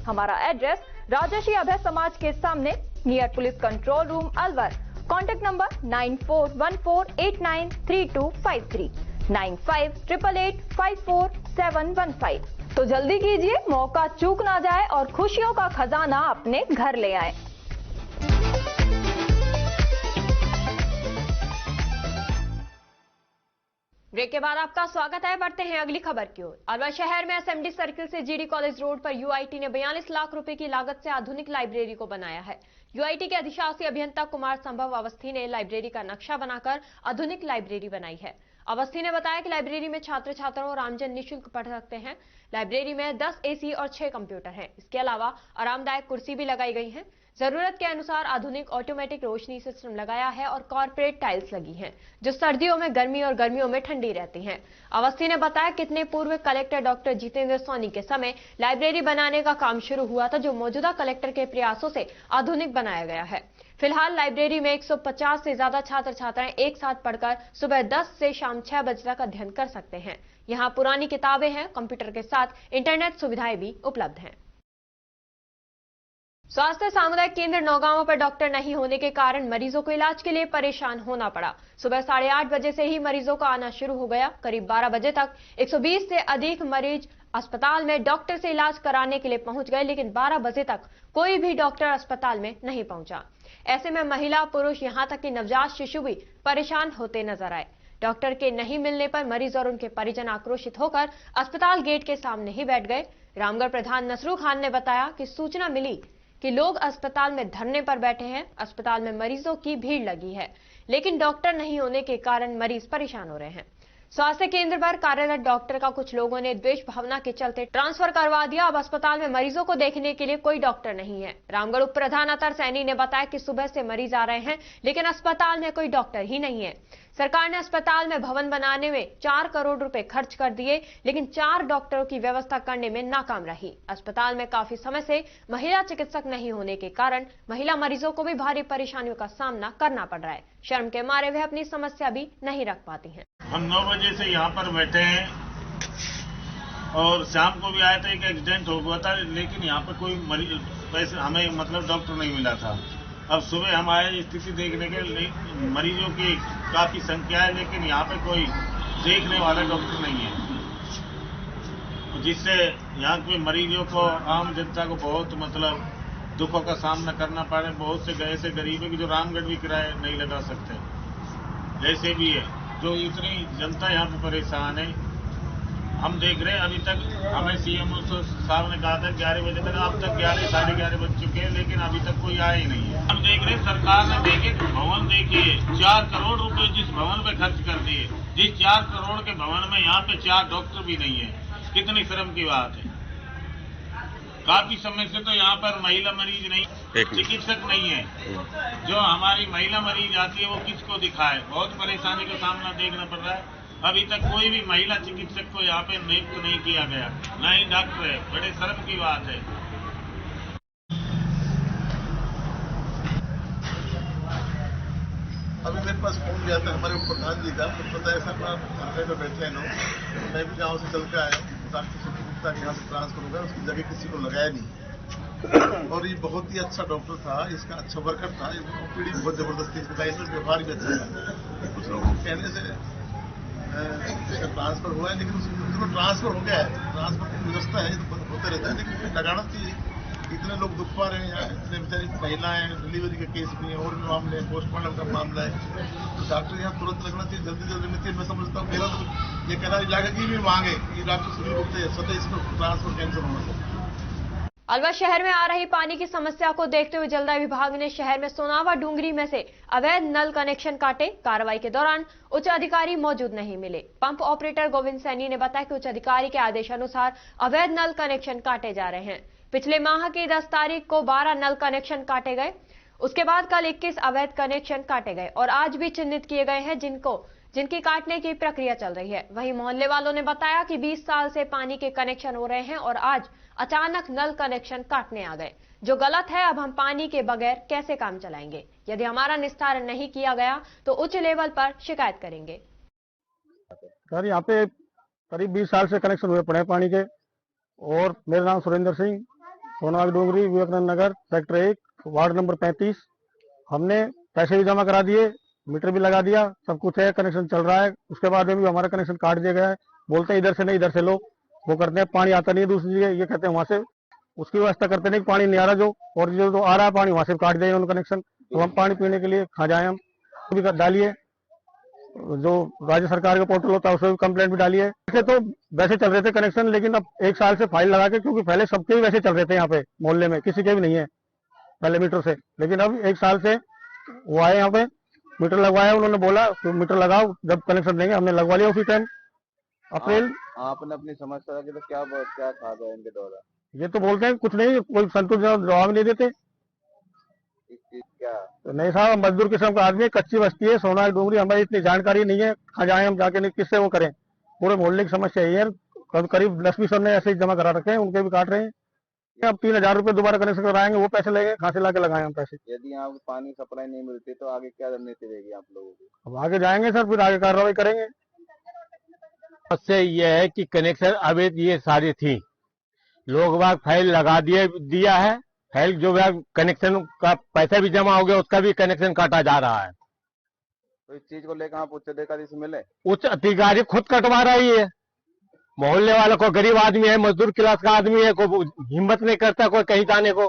हमारा एड्रेस राजर्षि अभय समाज के सामने, near police control room, Alwar. Contact number 9414893253, 9588854715। तो जल्दी कीजिए, मौका चूक ना जाए और खुशियों का खजाना अपने घर ले आए। ब्रेक के बाद आपका स्वागत है। बढ़ते हैं अगली खबर की ओर। अलवर शहर में एसएमडी सर्किल से जीडी कॉलेज रोड पर यूआईटी ने 42 लाख रुपए की लागत से आधुनिक लाइब्रेरी को बनाया है। यूआईटी के अधिशासी अभियंता कुमार संभव अवस्थी ने लाइब्रेरी का नक्शा बनाकर आधुनिक लाइब्रेरी बनाई है। अवस्थी ने बताया कि लाइब्रेरी में छात्र छात्राओं और आमजन निःशुल्क पढ़ सकते हैं। लाइब्रेरी में 10 एसी और 6 कंप्यूटर हैं। इसके अलावा आरामदायक कुर्सी भी लगाई गई है। जरूरत के अनुसार आधुनिक ऑटोमेटिक रोशनी सिस्टम लगाया है और कॉर्पोरेट टाइल्स लगी हैं, जो सर्दियों में गर्मी और गर्मियों में ठंडी रहती हैं। अवस्थी ने बताया कि इतने पूर्व कलेक्टर डॉक्टर जितेंद्र सोनी के समय लाइब्रेरी बनाने का काम शुरू हुआ था, जो मौजूदा कलेक्टर के प्रयासों से आधुनिक बनाया गया है। फिलहाल लाइब्रेरी में 150 से ज्यादा छात्र छात्राएं एक साथ पढ़कर सुबह 10 से शाम 6 बजे तक अध्ययन कर सकते हैं। यहाँ पुरानी किताबें हैं, कंप्यूटर के साथ इंटरनेट सुविधाएं भी उपलब्ध हैं। स्वास्थ्य सामुदायिक केंद्र नौगांव पर डॉक्टर नहीं होने के कारण मरीजों को इलाज के लिए परेशान होना पड़ा। सुबह 8:30 बजे से ही मरीजों का आना शुरू हो गया। करीब 12 बजे तक 120 से अधिक मरीज अस्पताल में डॉक्टर से इलाज कराने के लिए पहुंच गए, लेकिन 12 बजे तक कोई भी डॉक्टर अस्पताल में नहीं पहुंचा। ऐसे में महिला, पुरुष, यहां तक कि नवजात शिशु भी परेशान होते नजर आए। डॉक्टर के नहीं मिलने पर मरीज और उनके परिजन आक्रोशित होकर अस्पताल गेट के सामने ही बैठ गए। रामगढ़ प्रधान नसरू खान ने बताया कि सूचना मिली कि लोग अस्पताल में धरने पर बैठे हैं। अस्पताल में मरीजों की भीड़ लगी है, लेकिन डॉक्टर नहीं होने के कारण मरीज परेशान हो रहे हैं। स्वास्थ्य केंद्र पर कार्यरत डॉक्टर का कुछ लोगों ने द्वेष भावना के चलते ट्रांसफर करवा दिया। अब अस्पताल में मरीजों को देखने के लिए कोई डॉक्टर नहीं है। रामगढ़ उप प्रधान अतर सैनी ने बताया कि सुबह से मरीज आ रहे हैं, लेकिन अस्पताल में कोई डॉक्टर ही नहीं है। सरकार ने अस्पताल में भवन बनाने में 4 करोड़ रुपए खर्च कर दिए, लेकिन 4 डॉक्टरों की व्यवस्था करने में नाकाम रही। अस्पताल में काफी समय से महिला चिकित्सक नहीं होने के कारण महिला मरीजों को भी भारी परेशानियों का सामना करना पड़ रहा है। शर्म के मारे वे अपनी समस्या भी नहीं रख पाती हैं। हम 9 बजे से यहाँ पर बैठे हैं और शाम को भी आए थे, एक एक्सीडेंट हो गया था, लेकिन यहाँ पर कोई मरीज वैसे हमें मतलब डॉक्टर नहीं मिला था। अब सुबह हम आए स्थिति देखने के लिए, मरीजों की काफी संख्या है, लेकिन यहाँ पे कोई देखने वाला डॉक्टर नहीं है, जिससे यहाँ के मरीजों को, आम जनता को बहुत मतलब दुखों का सामना करना पड़ रहा है। बहुत से ऐसे गरीब है कि जो रामगढ़ भी किराया नहीं लगा सकते, ऐसे भी है जो इतनी जनता यहाँ पे परेशान है। हम देख रहे हैं अभी तक हमें सीएम साहब ने कहा था 11 बजे तक, अब तक 11 साढ़े 11 बज चुके हैं, लेकिन अभी तक कोई आया ही नहीं है। हम देख रहे हैं सरकार ने देखे भवन देखिए 4 करोड़ रुपए जिस भवन पे खर्च कर दिए दिए। जिस 4 करोड़ के भवन में यहाँ पे 4 डॉक्टर भी नहीं है, कितनी शर्म की बात है। काफी समय से तो यहाँ पर महिला मरीज नहीं, चिकित्सक नहीं है। जो हमारी महिला मरीज आती है वो किसको दिखाए, बहुत परेशानी का सामना देखना पड़ रहा है। अभी तक कोई भी महिला चिकित्सक को यहाँ पे नियुक्त नहीं किया गया, न ही डॉक्टर है। बड़े शर्म की बात है। अभी मेरे पास फोन गया था हमारे प्रधान जी का, तो पता है सर धरने पे बैठे हैं लोग। मैं भी गाँव से चल के आया हूँ, डॉक्टर सुखी गुप्ता के यहाँ से ट्रांसफर होगा, उसकी जगह किसी को लगाया नहीं। और ये बहुत ही अच्छा डॉक्टर था, इसका अच्छा वर्कर था, पीढ़ी बहुत जबरदस्ती इसका, इसमें व्यवहार भी अच्छा था। कुछ लोगों को कहने से ट्रांसफर हुआ है, लेकिन उसको ट्रांसफर हो गया है। ट्रांसफर की व्यवस्था है तो होते रहता है, लेकिन लगाना चाहिए। इतने लोग दुख पा रहे हैं यहाँ, इतने बेचारी महिलाएं, डिलीवरी के केस भी हैं, और भी मामले हैं, पोस्टमार्टम का मामला है, तो डॉक्टर यहाँ तुरंत लगना चाहिए, जल्दी जल्दी में चाहिए। मैं समझता हूँ मेरा तो ये कहना इलाके की भी मांग है कि डॉक्टर सुनील गुप्ता स्वतः इसको ट्रांसफर कैंसिल होना चाहिए। अलवर शहर में आ रही पानी की समस्या को देखते हुए जलदाय विभाग ने शहर में सोनावा डूंगरी में से अवैध नल कनेक्शन काटे। कार्रवाई के दौरान उच्च अधिकारी मौजूद नहीं मिले। पंप ऑपरेटर गोविंद सैनी ने बताया कि उच्च अधिकारी के आदेशानुसार अवैध नल कनेक्शन काटे जा रहे हैं। पिछले माह की 10 तारीख को 12 नल कनेक्शन काटे गए, उसके बाद कल 21 अवैध कनेक्शन काटे गए और आज भी चिन्हित किए गए हैं जिनकी काटने की प्रक्रिया चल रही है। वहीं मोहल्ले वालों ने बताया कि 20 साल से पानी के कनेक्शन हो रहे हैं और आज अचानक नल कनेक्शन काटने आ गए, जो गलत है। अब हम पानी के बगैर कैसे काम चलाएंगे? यदि हमारा निस्तारण नहीं किया गया तो उच्च लेवल पर शिकायत करेंगे। सर यहाँ पे करीब 20 साल से कनेक्शन हुए पड़े हैं पानी के। और मेरा नाम सुरेंद्र सिंह, सोनावा Dungri, Vivekanand Nagar, sector 1, ward number 35। हमने पैसे भी जमा करा दिए, मीटर भी लगा दिया, सब कुछ है, कनेक्शन चल रहा है। उसके बाद में भी हमारा कनेक्शन काट दिया गया है। बोलते हैं इधर से नहीं, इधर से लो, वो करते हैं। पानी आता नहीं है दूसरी जगह, ये कहते हैं वहां से, उसकी व्यवस्था करते नहीं, पानी नहीं आ रहा जो, और जो आ रहा है पानी वहां से काट दिया उन्होंने कनेक्शन। तो हम पानी पीने के लिए कहाँ जाए? हम भी डालिए, जो राज्य सरकार का पोर्टल होता है उसमें भी कंप्लेंट भी डाली है। वैसे तो वैसे चल रहे थे कनेक्शन, लेकिन अब 1 साल से फाइल लगा के, क्योंकि पहले सबके ही वैसे चल रहे थे यहाँ पे मोहल्ले में, किसी के भी नहीं है पहले मीटर से। लेकिन अब 1 साल से वो आए यहाँ पे, मीटर लगवाया, उन्होंने बोला तो मीटर लगाओ, जब कनेक्शन देंगे। हमने लगवा लिया उसी टाइम अप्रैल। आपने अपनी समस्या रखी तो क्या कहा गया इनके द्वारा? ये तो बोलते हैं कुछ नहीं, कोई संतुष्ट जवाब नहीं देते। क्या तो नहीं साहब, मजदूर किस्म का आदमी है, कच्ची बस्ती है, सोनावा डूंगरी, हमारी इतनी जानकारी नहीं है, कहाँ जाए हम जाके, नहीं किससे वो करें। पूरे मोहल्ले की समस्या यही है। करीब 10-20 ने ऐसे ही जमा करा रखे हैं, उनके भी काट रहे हैं। अब 3000 रुपए दोबारा कनेक्शन कराएंगे, वो पैसे लगेंगे, कहाँ से ला के लगाए हम पैसे? यदि यहाँ पानी सप्लाई नहीं मिलती तो आगे क्या रणनीति रहेगी आप लोगों की? अब आगे जाएंगे सर, फिर आगे कार्रवाई करेंगे। समस्या यह है कि कनेक्शन अवैध ये सारी थी, लोग बाग फाइल लगा दिया है, फाइल जो कनेक्शन का पैसा भी जमा हो गया, उसका भी कनेक्शन काटा जा रहा है। तो इस चीज को लेकर आप उच्च अधिकारी से मिले? उच्च अधिकारी खुद कटवा रही है। मोहल्ले वालों को, गरीब आदमी है, मजदूर क्लास का आदमी है, कोई हिम्मत नहीं करता कोई कहीं जाने को,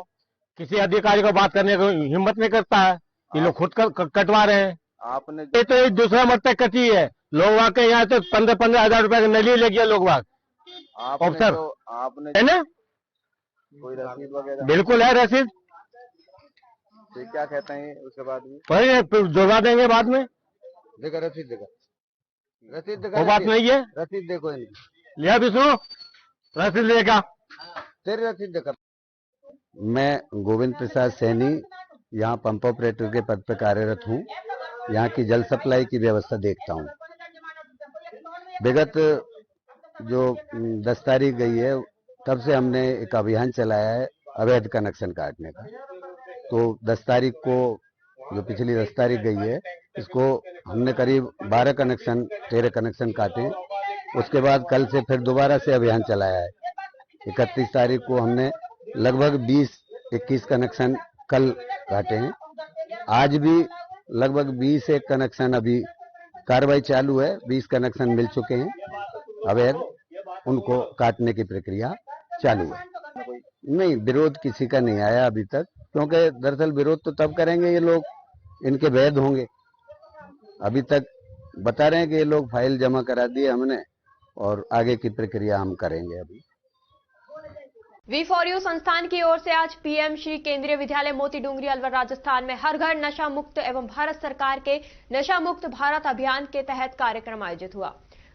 किसी अधिकारी को बात करने को हिम्मत नहीं करता है। ये लोग खुद कटवा रहे हैं। आपने ये तो दूसरा मरतब कटी है। लोग वाकई यहाँ तो 15-15 हजार रुपए का नली ले गया लोग वाक। आपने है ना, कोई रसीद वगैरह? बिल्कुल है रसीद। तो क्या कहते हैं उसके बाद भी? फिर जुड़वा देंगे बाद में। देखो रसीद देखो, रसीद देखो, वो बात नहीं है। रसीद देखो, लिया विष्णु, रसीद लेगा, तेरी रसीद देखो। मैं गोविंद प्रसाद सैनी, यहाँ पंप ऑपरेटर के पद पर कार्यरत हूँ। यहाँ की जल सप्लाई की व्यवस्था देखता हूँ। विगत जो 10 तारीख गई है, तब से हमने एक अभियान चलाया है अवैध कनेक्शन काटने का। तो 10 तारीख को, जो पिछली 10 तारीख गई है, इसको हमने करीब 12 कनेक्शन 13 कनेक्शन काटे। उसके बाद कल से फिर दोबारा से अभियान चलाया है। 31 तारीख को हमने लगभग 20-21 कनेक्शन कल काटे हैं। आज भी लगभग 20 कनेक्शन, अभी कार्रवाई चालू है, 20 कनेक्शन मिल चुके हैं अवैध, उनको काटने की प्रक्रिया चालू है। नहीं, विरोध किसी का नहीं आया अभी तक, क्योंकि दरअसल विरोध तो तब करेंगे ये लोग इनके वैध होंगे। अभी तक बता रहे हैं कि ये लोग फाइल जमा करा दिए हमने, और आगे की प्रक्रिया हम करेंगे अभी। V4U संस्थान की ओर से आज पीएम श्री केंद्रीय विद्यालय मोती डूंगरी अलवर राजस्थान में हर घर नशा मुक्त एवं भारत सरकार के नशा मुक्त भारत अभियान के तहत कार्यक्रम आयोजित हुआ।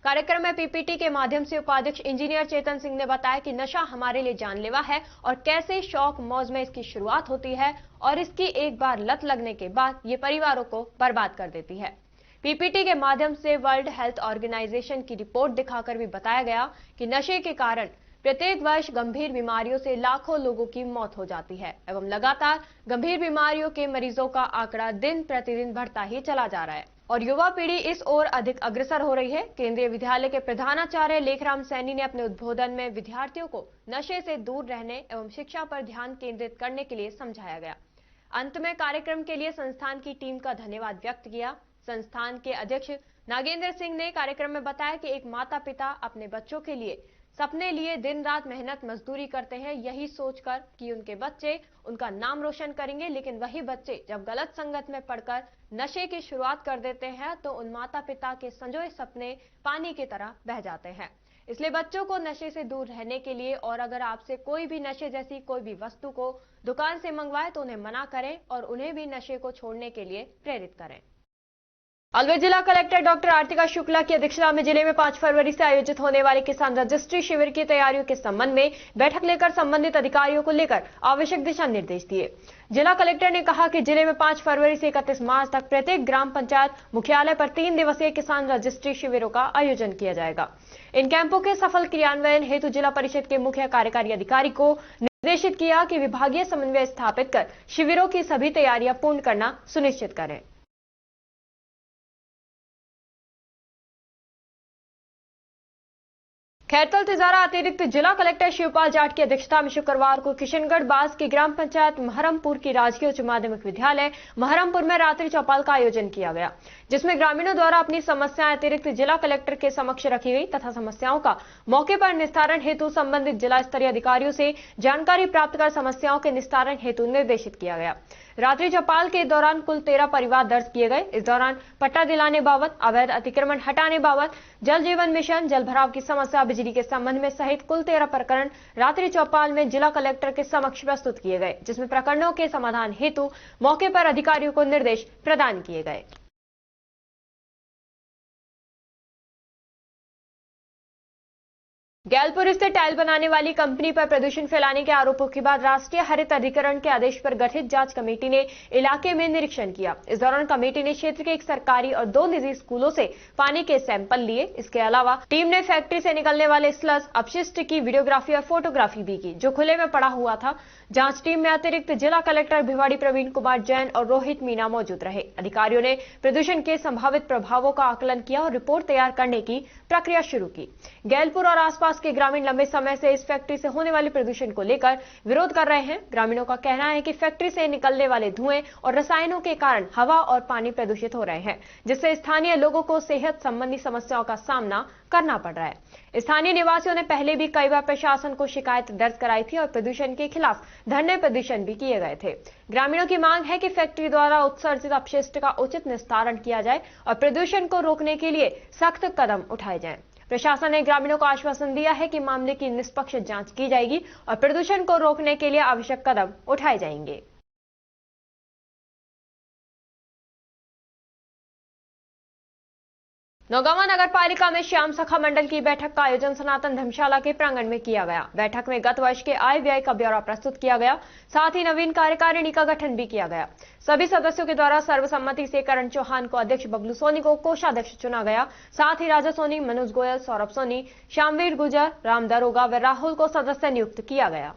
कार्यक्रम में पीपीटी के माध्यम से उपाध्यक्ष इंजीनियर चेतन सिंह ने बताया कि नशा हमारे लिए जानलेवा है और कैसे शौक मौज में इसकी शुरुआत होती है और इसकी एक बार लत लगने के बाद ये परिवारों को बर्बाद कर देती है। पीपीटी के माध्यम से वर्ल्ड हेल्थ ऑर्गेनाइजेशन की रिपोर्ट दिखाकर भी बताया गया कि नशे के कारण प्रत्येक वर्ष गंभीर बीमारियों से लाखों लोगों की मौत हो जाती है एवं लगातार गंभीर बीमारियों के मरीजों का आंकड़ा दिन प्रतिदिन बढ़ता ही चला जा रहा है और युवा पीढ़ी इस ओर अधिक अग्रसर हो रही है। केंद्रीय विद्यालय के प्रधानाचार्य लेखराम सैनी ने अपने उद्बोधन में विद्यार्थियों को नशे से दूर रहने एवं शिक्षा पर ध्यान केंद्रित करने के लिए समझाया गया। अंत में कार्यक्रम के लिए संस्थान की टीम का धन्यवाद व्यक्त किया। संस्थान के अध्यक्ष नागेंद्र सिंह ने कार्यक्रम में बताया कि एक माता पिता अपने बच्चों के लिए सपने लिए दिन रात मेहनत मजदूरी करते हैं, यही सोचकर कि उनके बच्चे उनका नाम रोशन करेंगे, लेकिन वही बच्चे जब गलत संगत में पड़कर नशे की शुरुआत कर देते हैं तो उन माता पिता के संजोए सपने पानी की तरह बह जाते हैं। इसलिए बच्चों को नशे से दूर रहने के लिए और अगर आपसे कोई भी नशे जैसी कोई भी वस्तु को दुकान से मंगवाए तो उन्हें मना करें और उन्हें भी नशे को छोड़ने के लिए प्रेरित करें। अलवर जिला कलेक्टर डॉक्टर आरतिका शुक्ला की अध्यक्षता में जिले में 5 फरवरी से आयोजित होने वाले किसान रजिस्ट्री शिविर की तैयारियों के संबंध में बैठक लेकर संबंधित अधिकारियों को लेकर आवश्यक दिशा निर्देश दिए। जिला कलेक्टर ने कहा कि जिले में 5 फरवरी से 31 मार्च तक प्रत्येक ग्राम पंचायत मुख्यालय पर 3 दिवसीय किसान रजिस्ट्री शिविरों का आयोजन किया जाएगा। इन कैंपों के सफल क्रियान्वयन हेतु जिला परिषद के मुख्य कार्यकारी अधिकारी को निर्देशित किया कि विभागीय समन्वय स्थापित कर शिविरों की सभी तैयारियां पूर्ण करना सुनिश्चित करें। खैरतल तिजारा अतिरिक्त जिला कलेक्टर शिवपाल जाट की अध्यक्षता में शुक्रवार को किशनगढ़ बास की ग्राम पंचायत महरमपुर की राजकीय उच्च माध्यमिक विद्यालय महरमपुर में रात्रि चौपाल का आयोजन किया गया, जिसमें ग्रामीणों द्वारा अपनी समस्याएं अतिरिक्त जिला कलेक्टर के समक्ष रखी गई तथा समस्याओं का मौके पर निस्तारण हेतु संबंधित जिला स्तरीय अधिकारियों से जानकारी प्राप्त कर समस्याओं के निस्तारण हेतु निर्देशित किया गया। रात्रि चौपाल के दौरान कुल 13 परिवार दर्ज किए गए। इस दौरान पट्टा दिलाने बाबत, अवैध अतिक्रमण हटाने बाबत, जल जीवन मिशन, जल भराव की समस्या, बिजली के संबंध में सहित कुल 13 प्रकरण रात्रि चौपाल में जिला कलेक्टर के समक्ष प्रस्तुत किए गए, जिसमें प्रकरणों के समाधान हेतु मौके पर अधिकारियों को निर्देश प्रदान किए गए। गैलपुर स्थित टाइल बनाने वाली कंपनी पर प्रदूषण फैलाने के आरोपों के बाद राष्ट्रीय हरित अधिकरण के आदेश पर गठित जांच कमेटी ने इलाके में निरीक्षण किया। इस दौरान कमेटी ने क्षेत्र के एक सरकारी और 2 निजी स्कूलों से पानी के सैंपल लिए। इसके अलावा टीम ने फैक्ट्री से निकलने वाले स्लस अपशिष्ट की वीडियोग्राफी और फोटोग्राफी भी की, जो खुले में पड़ा हुआ था। जांच टीम में अतिरिक्त जिला कलेक्टर भिवाड़ी प्रवीण कुमार जैन और रोहित मीना मौजूद रहे। अधिकारियों ने प्रदूषण के संभावित प्रभावों का आकलन किया और रिपोर्ट तैयार करने की प्रक्रिया शुरू की। गैलपुर और आसपास के ग्रामीण लंबे समय से इस फैक्ट्री से होने वाले प्रदूषण को लेकर विरोध कर रहे हैं। ग्रामीणों का कहना है कि फैक्ट्री से निकलने वाले धुएं और रसायनों के कारण हवा और पानी प्रदूषित हो रहे हैं, जिससे स्थानीय लोगों को सेहत संबंधी समस्याओं का सामना करना पड़ रहा है। स्थानीय निवासियों ने पहले भी कई बार प्रशासन को शिकायत दर्ज कराई थी और प्रदूषण के खिलाफ धरने प्रदर्शन भी किए गए थे। ग्रामीणों की मांग है कि फैक्ट्री द्वारा उत्सर्जित अपशिष्ट का उचित निस्तारण किया जाए और प्रदूषण को रोकने के लिए सख्त कदम उठाए जाएं। प्रशासन ने ग्रामीणों को आश्वासन दिया है कि मामले की निष्पक्ष जांच की जाएगी और प्रदूषण को रोकने के लिए आवश्यक कदम उठाए जाएंगे। नौगांवा नगर पालिका में श्याम सखा मंडल की बैठक का आयोजन सनातन धर्मशाला के प्रांगण में किया गया। बैठक में गत वर्ष के आय व्यय का ब्यौरा प्रस्तुत किया गया, साथ ही नवीन कार्यकारिणी का गठन भी किया गया। सभी सदस्यों के द्वारा सर्वसम्मति से करण चौहान को अध्यक्ष, बबलू सोनी को कोषाध्यक्ष चुना गया। साथ ही राजा सोनी, मनोज गोयल, सौरभ सोनी, श्यामवीर गुर्जर, राम दरोगा व राहुल को सदस्य नियुक्त किया गया।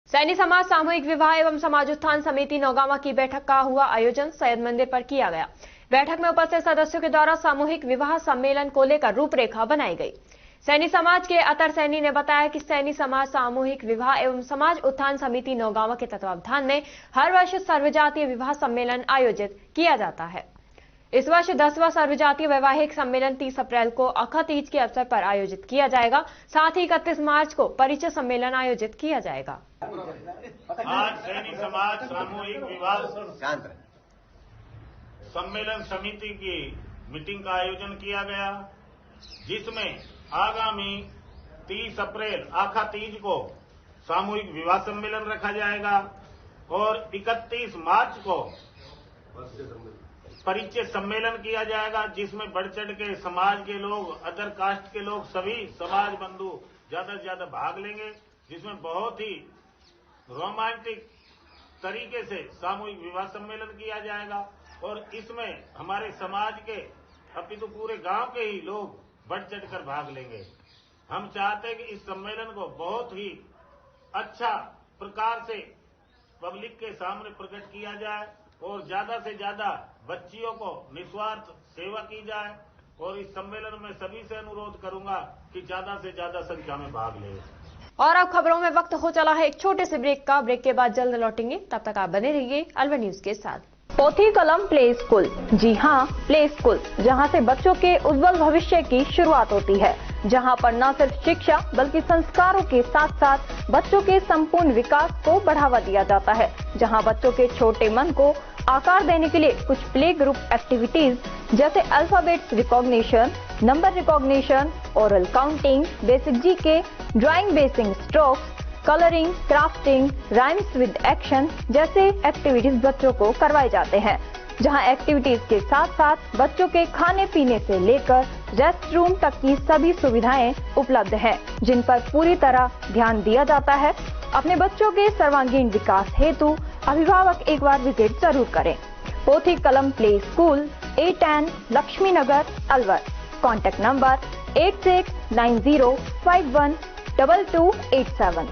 सैनी समाज सामूहिक विवाह एवं समाज उत्थान समिति नौगांवा की बैठक का हुआ आयोजन सैयद मंदिर पर किया गया। बैठक में उपस्थित सदस्यों के द्वारा सामूहिक विवाह सम्मेलन को लेकर रूपरेखा बनाई गई। सैनी समाज के अतर सैनी ने बताया कि सैनी समाज सामूहिक विवाह एवं समाज उत्थान समिति नौगांवा के तत्वावधान में हर वर्ष सर्वजातीय विवाह सम्मेलन आयोजित किया जाता है। इस वर्ष 10वां सर्वजातीय वैवाहिक सम्मेलन 30 अप्रैल को अखा तीज के अवसर पर आयोजित किया जाएगा। साथ ही 31 मार्च को परिचय सम्मेलन आयोजित किया जाएगा। आज सैनी समाज सामूहिक विवाह सम्मेलन समिति की मीटिंग का आयोजन किया गया। जिसमें आगामी 30 अप्रैल आखा तीज को सामूहिक विवाह सम्मेलन रखा जाएगा और 31 मार्च को परिचय सम्मेलन किया जाएगा, जिसमें बढ़ चढ़ के समाज के लोग, अदर कास्ट के लोग, सभी समाज बंधु ज्यादा से ज्यादा भाग लेंगे, जिसमें बहुत ही रोमांटिक तरीके से सामूहिक विवाह सम्मेलन किया जाएगा और इसमें हमारे समाज के अपितु पूरे गांव के ही लोग बढ़ चढ़कर भाग लेंगे। हम चाहते हैं कि इस सम्मेलन को बहुत ही अच्छा प्रकार से पब्लिक के सामने प्रकट किया जाए और ज्यादा से ज्यादा बच्चियों को निस्वार्थ सेवा की जाए और इस सम्मेलन में सभी से अनुरोध करूंगा कि ज्यादा से ज्यादा संख्या में भाग लें। और अब खबरों में वक्त हो चला है एक छोटे से ब्रेक का। ब्रेक के बाद जल्द लौटेंगे, तब तक आप बने रहिए अलवर न्यूज के साथ। पोथी कलम प्ले स्कूल, जी हाँ प्ले स्कूल, जहाँ से बच्चों के उज्जवल भविष्य की शुरुआत होती है, जहाँ पर न सिर्फ शिक्षा बल्कि संस्कारों के साथ साथ बच्चों के संपूर्ण विकास को बढ़ावा दिया जाता है, जहाँ बच्चों के छोटे मन को आकार देने के लिए कुछ प्ले ग्रुप एक्टिविटीज जैसे alphabets recognition, number recognition, oral counting, basic GK, drawing basic strokes, colouring, crafting, rhymes with action जैसे एक्टिविटीज बच्चों को करवाए जाते हैं, जहां एक्टिविटीज के साथ साथ बच्चों के खाने पीने से लेकर रेस्ट रूम तक की सभी सुविधाएं उपलब्ध हैं, जिन पर पूरी तरह ध्यान दिया जाता है। अपने बच्चों के सर्वांगीण विकास हेतु अभिभावक एक बार विजिट जरूर करें। Pothi Kalam play school, A10 Laxmi Nagar, Alwar. Contact number 8690512287।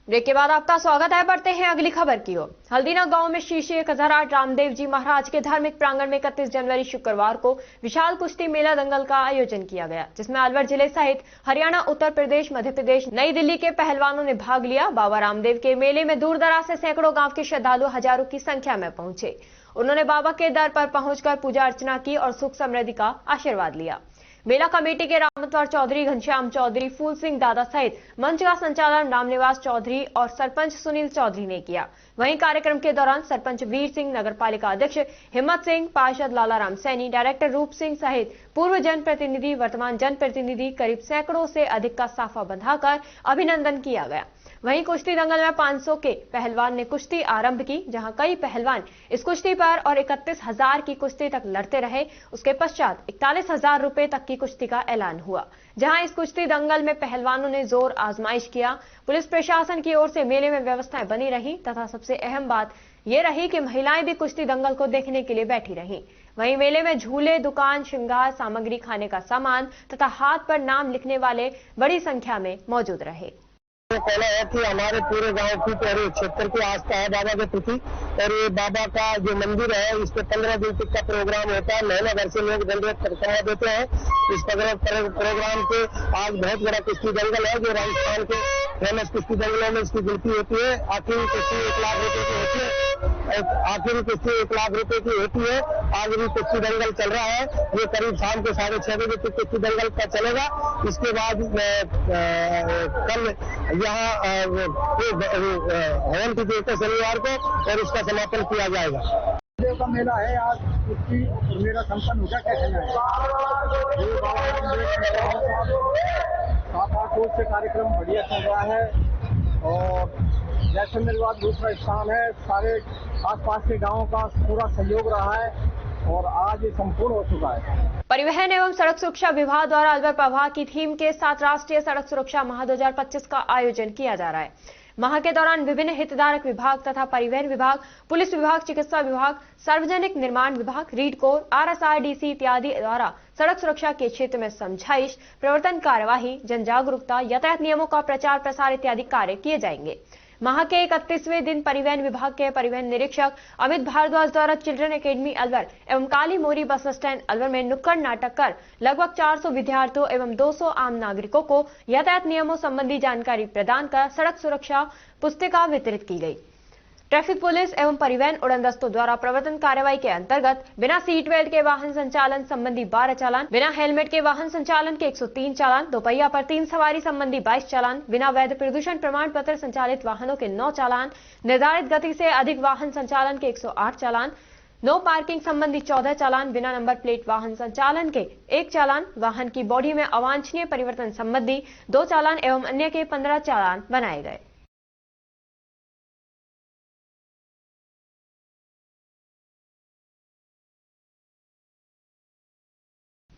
Break के बाद आपका स्वागत है। बढ़ते हैं अगली खबर की ओर। हल्दीना गांव में श्री श्री 1008 रामदेव जी महाराज के धार्मिक प्रांगण में 31 जनवरी शुक्रवार को विशाल कुश्ती मेला दंगल का आयोजन किया गया, जिसमें अलवर जिले सहित हरियाणा, उत्तर प्रदेश, मध्य प्रदेश, नई दिल्ली के पहलवानों ने भाग लिया। बाबा रामदेव के मेले में दूर दराज से सैकड़ों गांव के श्रद्धालु हजारों की संख्या में पहुंचे। उन्होंने बाबा के दर पर पहुंचकर पूजा अर्चना की और सुख समृद्धि का आशीर्वाद लिया। मेला कमेटी के रामतवार चौधरी, घनश्याम चौधरी, फूल सिंह दादा सहित मंच का संचालन रामनिवास चौधरी और सरपंच सुनील चौधरी ने किया। वहीं कार्यक्रम के दौरान सरपंच वीर सिंह, नगर पालिका अध्यक्ष हिम्मत सिंह, पार्षद लालाराम सैनी, डायरेक्टर रूप सिंह सहित पूर्व जनप्रतिनिधि, वर्तमान जनप्रतिनिधि करीब सैकड़ों से अधिक का साफा बंधाकर अभिनंदन किया गया। वहीं कुश्ती दंगल में 500 के पहलवान ने कुश्ती आरंभ की, जहां कई पहलवान इस कुश्ती पर और 31,000 की कुश्ती तक लड़ते रहे। उसके पश्चात 41,000 रुपए तक की कुश्ती का ऐलान हुआ। जहां इस कुश्ती दंगल में पहलवानों ने जोर आजमाइश किया। पुलिस प्रशासन की ओर से मेले में व्यवस्थाएं बनी रही तथा सबसे अहम बात ये रही कि महिलाएं भी कुश्ती दंगल को देखने के लिए बैठी रहीं। वहीं मेले में झूले, दुकान, श्रृंगार सामग्री, खाने का सामान तथा हाथ पर नाम लिखने वाले बड़ी संख्या में मौजूद रहे। पहला है कि हमारे पूरे गांव की पूरे क्षेत्र की आस्था है बाबा के प्रति, और ये बाबा का जो मंदिर है इस पे 15 दिन तक का प्रोग्राम होता है। महीना भर से लोग दंडवत परिक्रमा देते हैं। इस प्रोग्राम के आज बहुत बड़ा कुश्ती दंगल है, जो राजस्थान के फेमस कुश्ती दंगलों में इसकी गिनती होती है। आखिरी कुश्ती 1 लाख रुपए की होती है। आखिरी कुश्ती 1 लाख रुपए की होती है। आज भी कुश्ती दंगल चल रहा है। ये करीब शाम के 6:30 बजे तक कुश्ती दंगल का चलेगा। इसके बाद कल यहाँ हवन की देवता शनिवार को और इसका समापन किया जाएगा। देव का मेला है आज, कुश्ती मेला संपन्न हो गया। क्या कहना है? 7-8 रोज से कार्यक्रम बढ़िया चल रहा है और जैसे मेरे बाद दूसरा स्थान है। सारे आसपास के गांवों का पूरा सहयोग रहा है और आज ये संपूर्ण हो चुका है। परिवहन एवं सड़क सुरक्षा विभाग द्वारा अलवर प्रवाह की थीम के साथ राष्ट्रीय सड़क सुरक्षा माह 2025 का आयोजन किया जा रहा है। माह के दौरान विभिन्न हितधारक विभाग तथा परिवहन विभाग, पुलिस विभाग, चिकित्सा विभाग, सार्वजनिक निर्माण विभाग, रीड कोर, RSRDC इत्यादि द्वारा सड़क सुरक्षा के क्षेत्र में समझाइश, प्रवर्तन कार्यवाही, जन जागरूकता, यातायात नियमों का प्रचार प्रसार इत्यादि कार्य किए जाएंगे। माह के 31वें दिन परिवहन विभाग के परिवहन निरीक्षक अमित भारद्वाज द्वारा चिल्ड्रन एकेडमी अलवर एवं काली मोरी बस स्टैंड अलवर में नुक्कड़ नाटक कर लगभग 400 विद्यार्थियों एवं 200 आम नागरिकों को यातायात नियमों संबंधी जानकारी प्रदान कर सड़क सुरक्षा पुस्तिका वितरित की गई। ट्रैफिक पुलिस एवं परिवहन उड़नदस्तों द्वारा प्रवर्तन कार्रवाई के अंतर्गत बिना सीट बेल्ट के वाहन संचालन संबंधी 12 चालान, बिना हेलमेट के वाहन संचालन के 103 चालान, दोपहिया पर 3 सवारी संबंधी 22 चालान, बिना वैध प्रदूषण प्रमाण पत्र संचालित वाहनों के 9 चालान, निर्धारित गति से अधिक वाहन संचालन के 108 चालान, नो पार्किंग संबंधी 14 चालान, बिना नंबर प्लेट वाहन संचालन के 1 चालान, वाहन की बॉडी में अवांछनीय परिवर्तन संबंधी 2 चालान एवं अन्य के 15 चालान बनाए गए।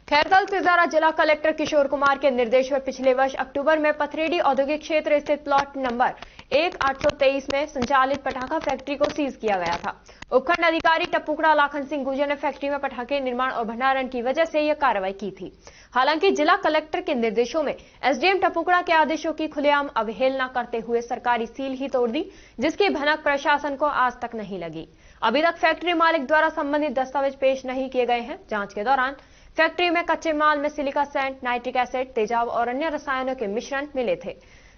खैरतल तिजारा जिला कलेक्टर किशोर कुमार के निर्देश पर पिछले वर्ष अक्टूबर में पथरेडी औद्योगिक क्षेत्र स्थित प्लॉट नंबर 1823 में संचालित पटाखा फैक्ट्री को सीज किया गया था। उपखंड अधिकारी टपुकड़ा लाखन सिंह गुर्जर ने फैक्ट्री में पटाखे निर्माण और भंडारण की वजह से यह कार्रवाई की थी। हालांकि जिला कलेक्टर के निर्देशों में एसडीएम टपुकड़ा के आदेशों की खुलेआम अवहेलना करते हुए सरकारी सील ही तोड़ दी, जिसकी भनक प्रशासन को आज तक नहीं लगी। अभी तक फैक्ट्री मालिक द्वारा संबंधित दस्तावेज पेश नहीं किए गए हैं। जांच के दौरान फैक्ट्री में कच्चे माल में सिलिका सैंड, नाइट्रिक एसिड, तेजाब और अन्य रसायनों के मिश्रण मिले थे,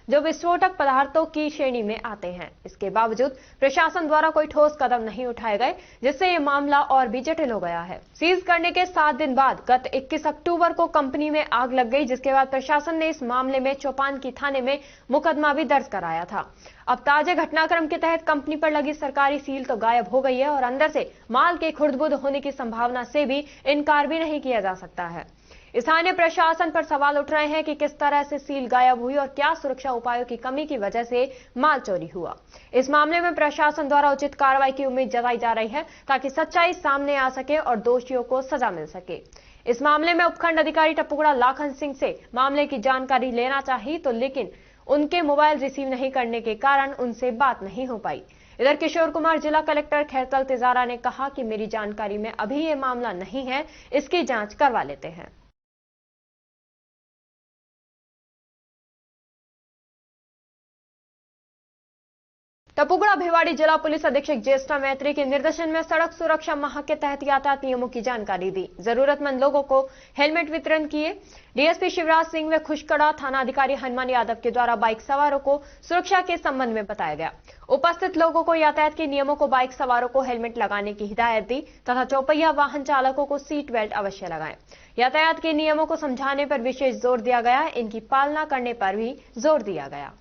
जो विस्फोटक पदार्थों की श्रेणी में आते हैं। इसके बावजूद प्रशासन द्वारा कोई ठोस कदम नहीं उठाए गए, जिससे ये मामला और भी जटिल हो गया है। सीज करने के 7 दिन बाद गत 21 अक्टूबर को कंपनी में आग लग गई, जिसके बाद प्रशासन ने इस मामले में चौपान थाने में मुकदमा भी दर्ज कराया था। अब ताजे घटनाक्रम के तहत कंपनी पर लगी सरकारी सील तो गायब हो गई है और अंदर से माल के खुर्द-बुर्द होने की संभावना से भी इनकार भी नहीं किया जा सकता है। स्थानीय प्रशासन पर सवाल उठ रहे हैं कि किस तरह से सील गायब हुई और क्या सुरक्षा उपायों की कमी की वजह से माल चोरी हुआ। इस मामले में प्रशासन द्वारा उचित कार्रवाई की उम्मीद जताई जा रही है, ताकि सच्चाई सामने आ सके और दोषियों को सजा मिल सके। इस मामले में उपखंड अधिकारी टपुकड़ा लाखन सिंह से मामले की जानकारी लेना चाहिए तो, लेकिन उनके मोबाइल रिसीव नहीं करने के कारण उनसे बात नहीं हो पाई। इधर किशोर कुमार जिला कलेक्टर खैरतल तिजारा ने कहा कि मेरी जानकारी में अभी ये मामला नहीं है, इसकी जांच करवा लेते हैं। टपुकड़ा भिवाड़ी जिला पुलिस अधीक्षक ज्येष्ठा मैत्री के निर्देशन में सड़क सुरक्षा माह के तहत यातायात नियमों की जानकारी दी, जरूरतमंद लोगों को हेलमेट वितरण किए। डीएसपी शिवराज सिंह व खुशकड़ा थाना अधिकारी हनुमान यादव के द्वारा बाइक सवारों को सुरक्षा के संबंध में बताया गया। उपस्थित लोगों को यातायात के नियमों को, बाइक सवारों को हेलमेट लगाने की हिदायत दी तथा चौपहिया वाहन चालकों को सीट बेल्ट अवश्य लगाएं। यातायात के नियमों को समझाने पर विशेष जोर दिया गया, इनकी पालना करने पर भी जोर दिया गया।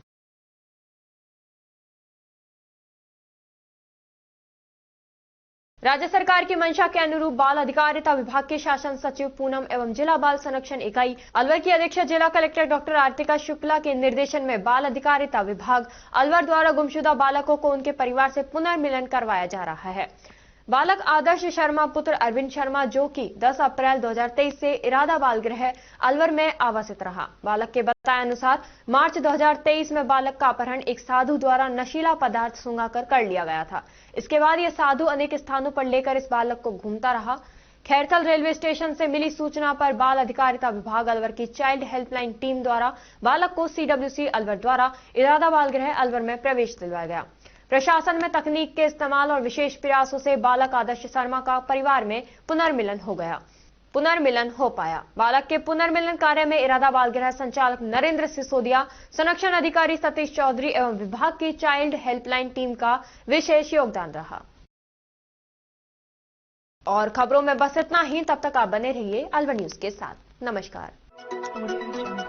राज्य सरकार की मंशा के अनुरूप बाल अधिकारिता विभाग के शासन सचिव पूनम एवं जिला बाल संरक्षण इकाई अलवर की अधीक्षक जिला कलेक्टर डॉक्टर आरतिका शुक्ला के निर्देशन में बाल अधिकारिता विभाग अलवर द्वारा गुमशुदा बालकों को उनके परिवार से पुनर्मिलन करवाया जा रहा है। बालक आदर्श शर्मा पुत्र अरविंद शर्मा, जो कि 10 अप्रैल 2023 से इरादा बाल गृह अलवर में आवासित रहा। बालक के बताए अनुसार मार्च 2023 में बालक का अपहरण एक साधु द्वारा नशीला पदार्थ सूंघाकर कर लिया गया था। इसके बाद यह साधु अनेक स्थानों पर लेकर इस बालक को घूमता रहा। खैरतल रेलवे स्टेशन से मिली सूचना पर बाल अधिकारिता विभाग अलवर की चाइल्ड हेल्पलाइन टीम द्वारा बालक को सीडब्ल्यूसी अलवर द्वारा इरादा बाल गृह अलवर में प्रवेश दिलवाया गया। प्रशासन में तकनीक के इस्तेमाल और विशेष प्रयासों से बालक आदर्श शर्मा का परिवार में पुनर्मिलन हो पाया। बालक के पुनर्मिलन कार्य में इरादा बाल गृह संचालक नरेंद्र सिसोदिया, संरक्षण अधिकारी सतीश चौधरी एवं विभाग की चाइल्ड हेल्पलाइन टीम का विशेष योगदान रहा। और खबरों में बस इतना ही। तब तक आप बने रहिए अलवर न्यूज के साथ। नमस्कार।